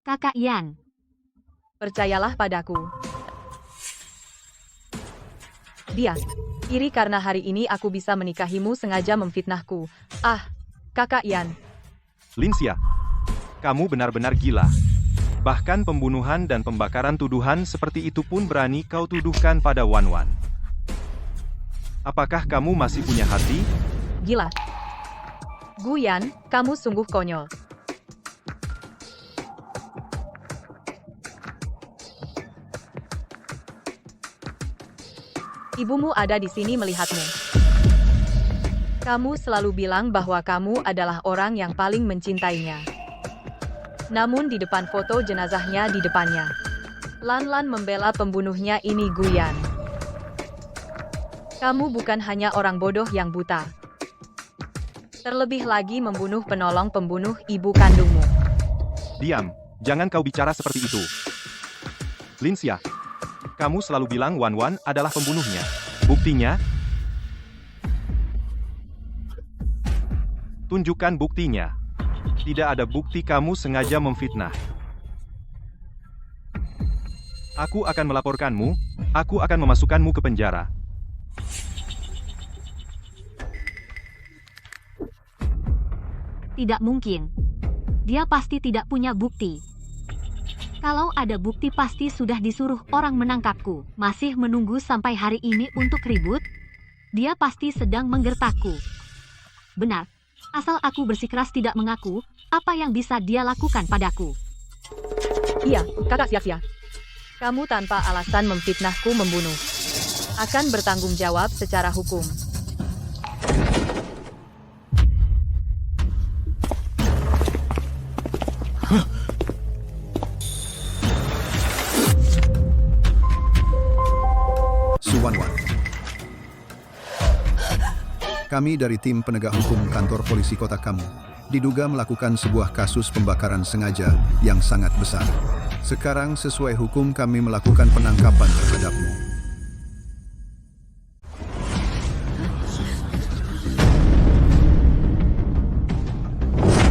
Kakak Yan, Percayalah padaku. Dia iri karena hari ini aku bisa menikahimu sengaja memfitnahku. Ah, Kakak Yan. Linsia, kamu benar-benar gila. Bahkan pembunuhan dan pembakaran tuduhan seperti itu pun berani kau tuduhkan pada Wan Wan. Apakah kamu masih punya hati? Gila. Guyan, kamu sungguh konyol. Ibumu ada di sini melihatmu. Kamu selalu bilang bahwa kamu adalah orang yang paling mencintainya. Namun di depan foto jenazahnya di depannya, Lan membela pembunuhnya ini Guyan. Kamu bukan hanya orang bodoh yang buta. Terlebih lagi membunuh penolong pembunuh ibu kandungmu. Diam, jangan kau bicara seperti itu. Linsia, kamu selalu bilang Wan Wan adalah pembunuhnya. Buktinya? Tunjukkan buktinya. Tidak ada bukti kamu sengaja memfitnah. Aku akan melaporkanmu, aku akan memasukkanmu ke penjara. tidak mungkin. Dia pasti tidak punya bukti. Kalau ada bukti pasti sudah disuruh orang menangkapku. Masih menunggu sampai hari ini untuk ribut? Dia pasti sedang menggertakku. Benar, asal aku bersikeras tidak mengaku, apa yang bisa dia lakukan padaku? Iya, kakak Sia-Sia. Kamu tanpa alasan memfitnahku membunuh. Akan bertanggung jawab secara hukum. Suwanwan. Kami dari tim penegak hukum kantor polisi kota kamu diduga melakukan sebuah kasus pembakaran sengaja yang sangat besar. Sekarang sesuai hukum kami melakukan penangkapan terhadapmu.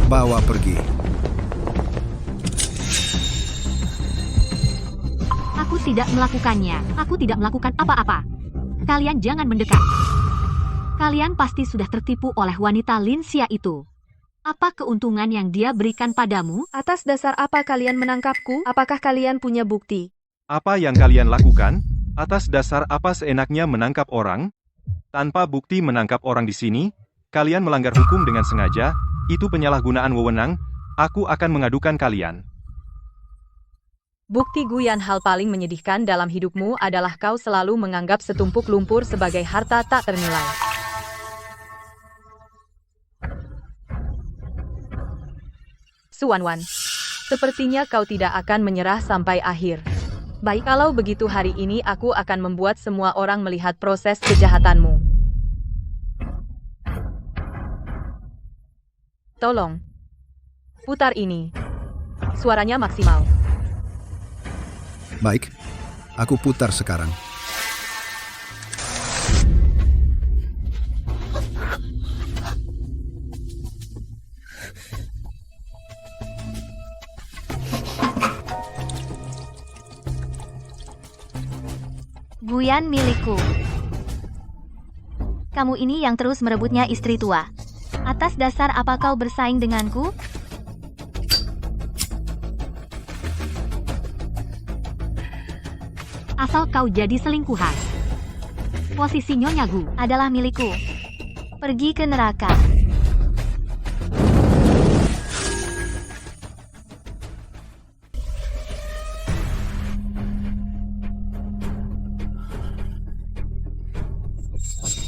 Bawa pergi. Aku tidak melakukannya. Aku tidak melakukan apa-apa. Kalian jangan mendekat. Kalian pasti sudah tertipu oleh wanita Linsia itu. Apa keuntungan yang dia berikan padamu? Atas dasar apa kalian menangkapku? Apakah kalian punya bukti? Apa yang kalian lakukan? Atas dasar apa seenaknya menangkap orang? Tanpa bukti menangkap orang di sini, kalian melanggar hukum dengan sengaja, itu penyalahgunaan wewenang, aku akan mengadukan kalian. Bukti Guyan, hal paling menyedihkan dalam hidupmu adalah kau selalu menganggap setumpuk lumpur sebagai harta tak ternilai. Suwanwan, sepertinya kau tidak akan menyerah sampai akhir. Baik, kalau begitu hari ini aku akan membuat semua orang melihat proses kejahatanmu. Tolong, putar ini. Suaranya maksimal. Baik, aku putar sekarang. Guyan milikku. Kamu ini yang terus merebutnya istri tua. Atas dasar apa kau bersaing denganku? Asal kau jadi selingkuhan. Posisi Nyonya Gu Adalah milikku. Pergi ke neraka.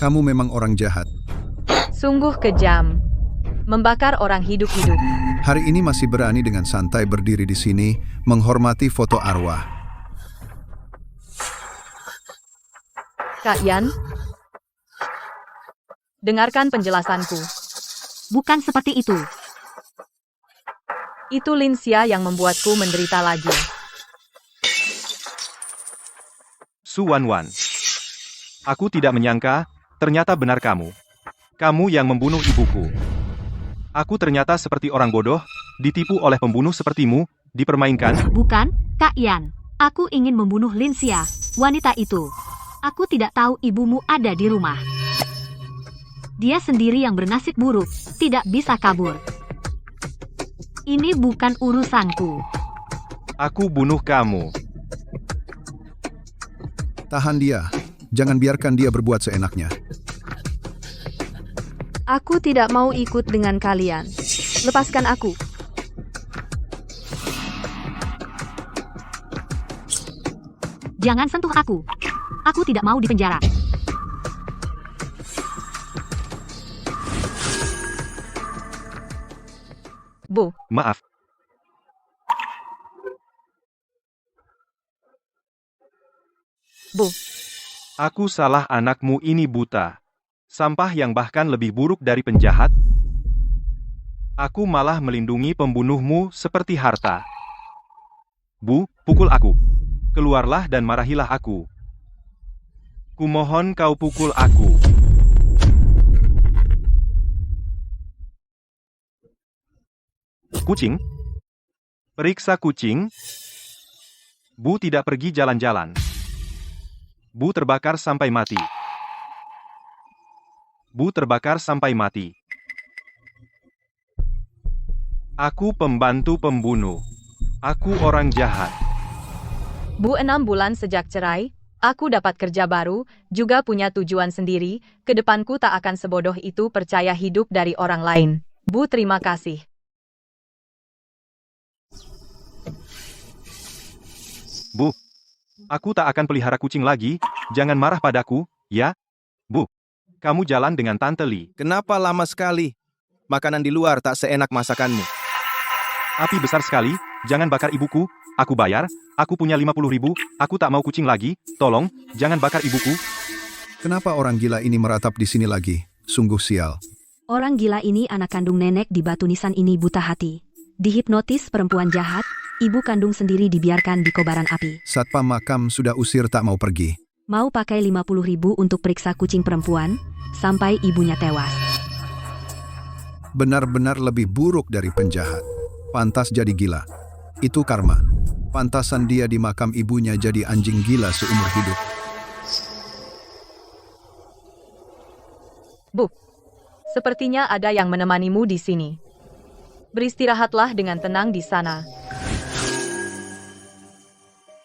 Kamu memang orang jahat. Sungguh kejam. Membakar orang hidup-hidup. Hari ini masih berani dengan santai berdiri di sini, menghormati foto arwah. Kak Yan, dengarkan penjelasanku. bukan seperti itu. Itu Linsia yang membuatku menderita lagi. Su Wanwan. Aku tidak menyangka, ternyata benar kamu. Kamu yang membunuh ibuku. Aku ternyata seperti orang bodoh, ditipu oleh pembunuh sepertimu, dipermainkan. Bukan, Kak Yan. Aku ingin membunuh Linsia, wanita itu. Aku tidak tahu ibumu ada di rumah. Dia sendiri yang bernasib buruk, tidak bisa kabur. Ini bukan urusanku. Aku bunuh kamu. Tahan dia. Jangan biarkan dia berbuat seenaknya. Aku tidak mau ikut dengan kalian. Lepaskan aku. Jangan sentuh aku. Aku tidak mau dipenjara. Bu, Maaf. Bu. Aku salah, anakmu ini buta. Sampah yang bahkan lebih buruk dari penjahat. Aku malah melindungi pembunuhmu seperti harta. Bu, pukul aku. Keluarlah dan marahilah aku. Kumohon kau pukul aku. Kucing? Periksa kucing. Bu tidak pergi jalan-jalan. Bu terbakar sampai mati. Bu terbakar sampai mati. Aku pembantu pembunuh. Aku orang jahat. Bu 6 bulan sejak cerai, aku dapat kerja baru, juga punya tujuan sendiri, kedepanku tak akan sebodoh itu percaya hidup dari orang lain. Bu terima kasih. Bu, aku tak akan pelihara kucing lagi, jangan marah padaku, ya? Bu, kamu jalan dengan Tante Li. Kenapa lama sekali? Makanan di luar tak seenak masakanmu. Api besar sekali, jangan bakar ibuku, aku bayar, aku punya 50.000, aku tak mau kucing lagi, tolong, jangan bakar ibuku. Kenapa orang gila ini meratap di sini lagi? Sungguh sial. Orang gila ini anak kandung nenek di batu nisan ini buta hati. Dihipnotis perempuan jahat, ibu kandung sendiri dibiarkan di kobaran api. Satpam makam sudah usir tak mau pergi. Mau pakai 50.000 untuk periksa kucing perempuan, sampai ibunya tewas. Benar-benar lebih buruk dari penjahat. Pantas jadi gila. Itu karma. Pantasan dia di makam ibunya jadi anjing gila seumur hidup. Bu, sepertinya ada yang menemanimu di sini. Beristirahatlah dengan tenang di sana.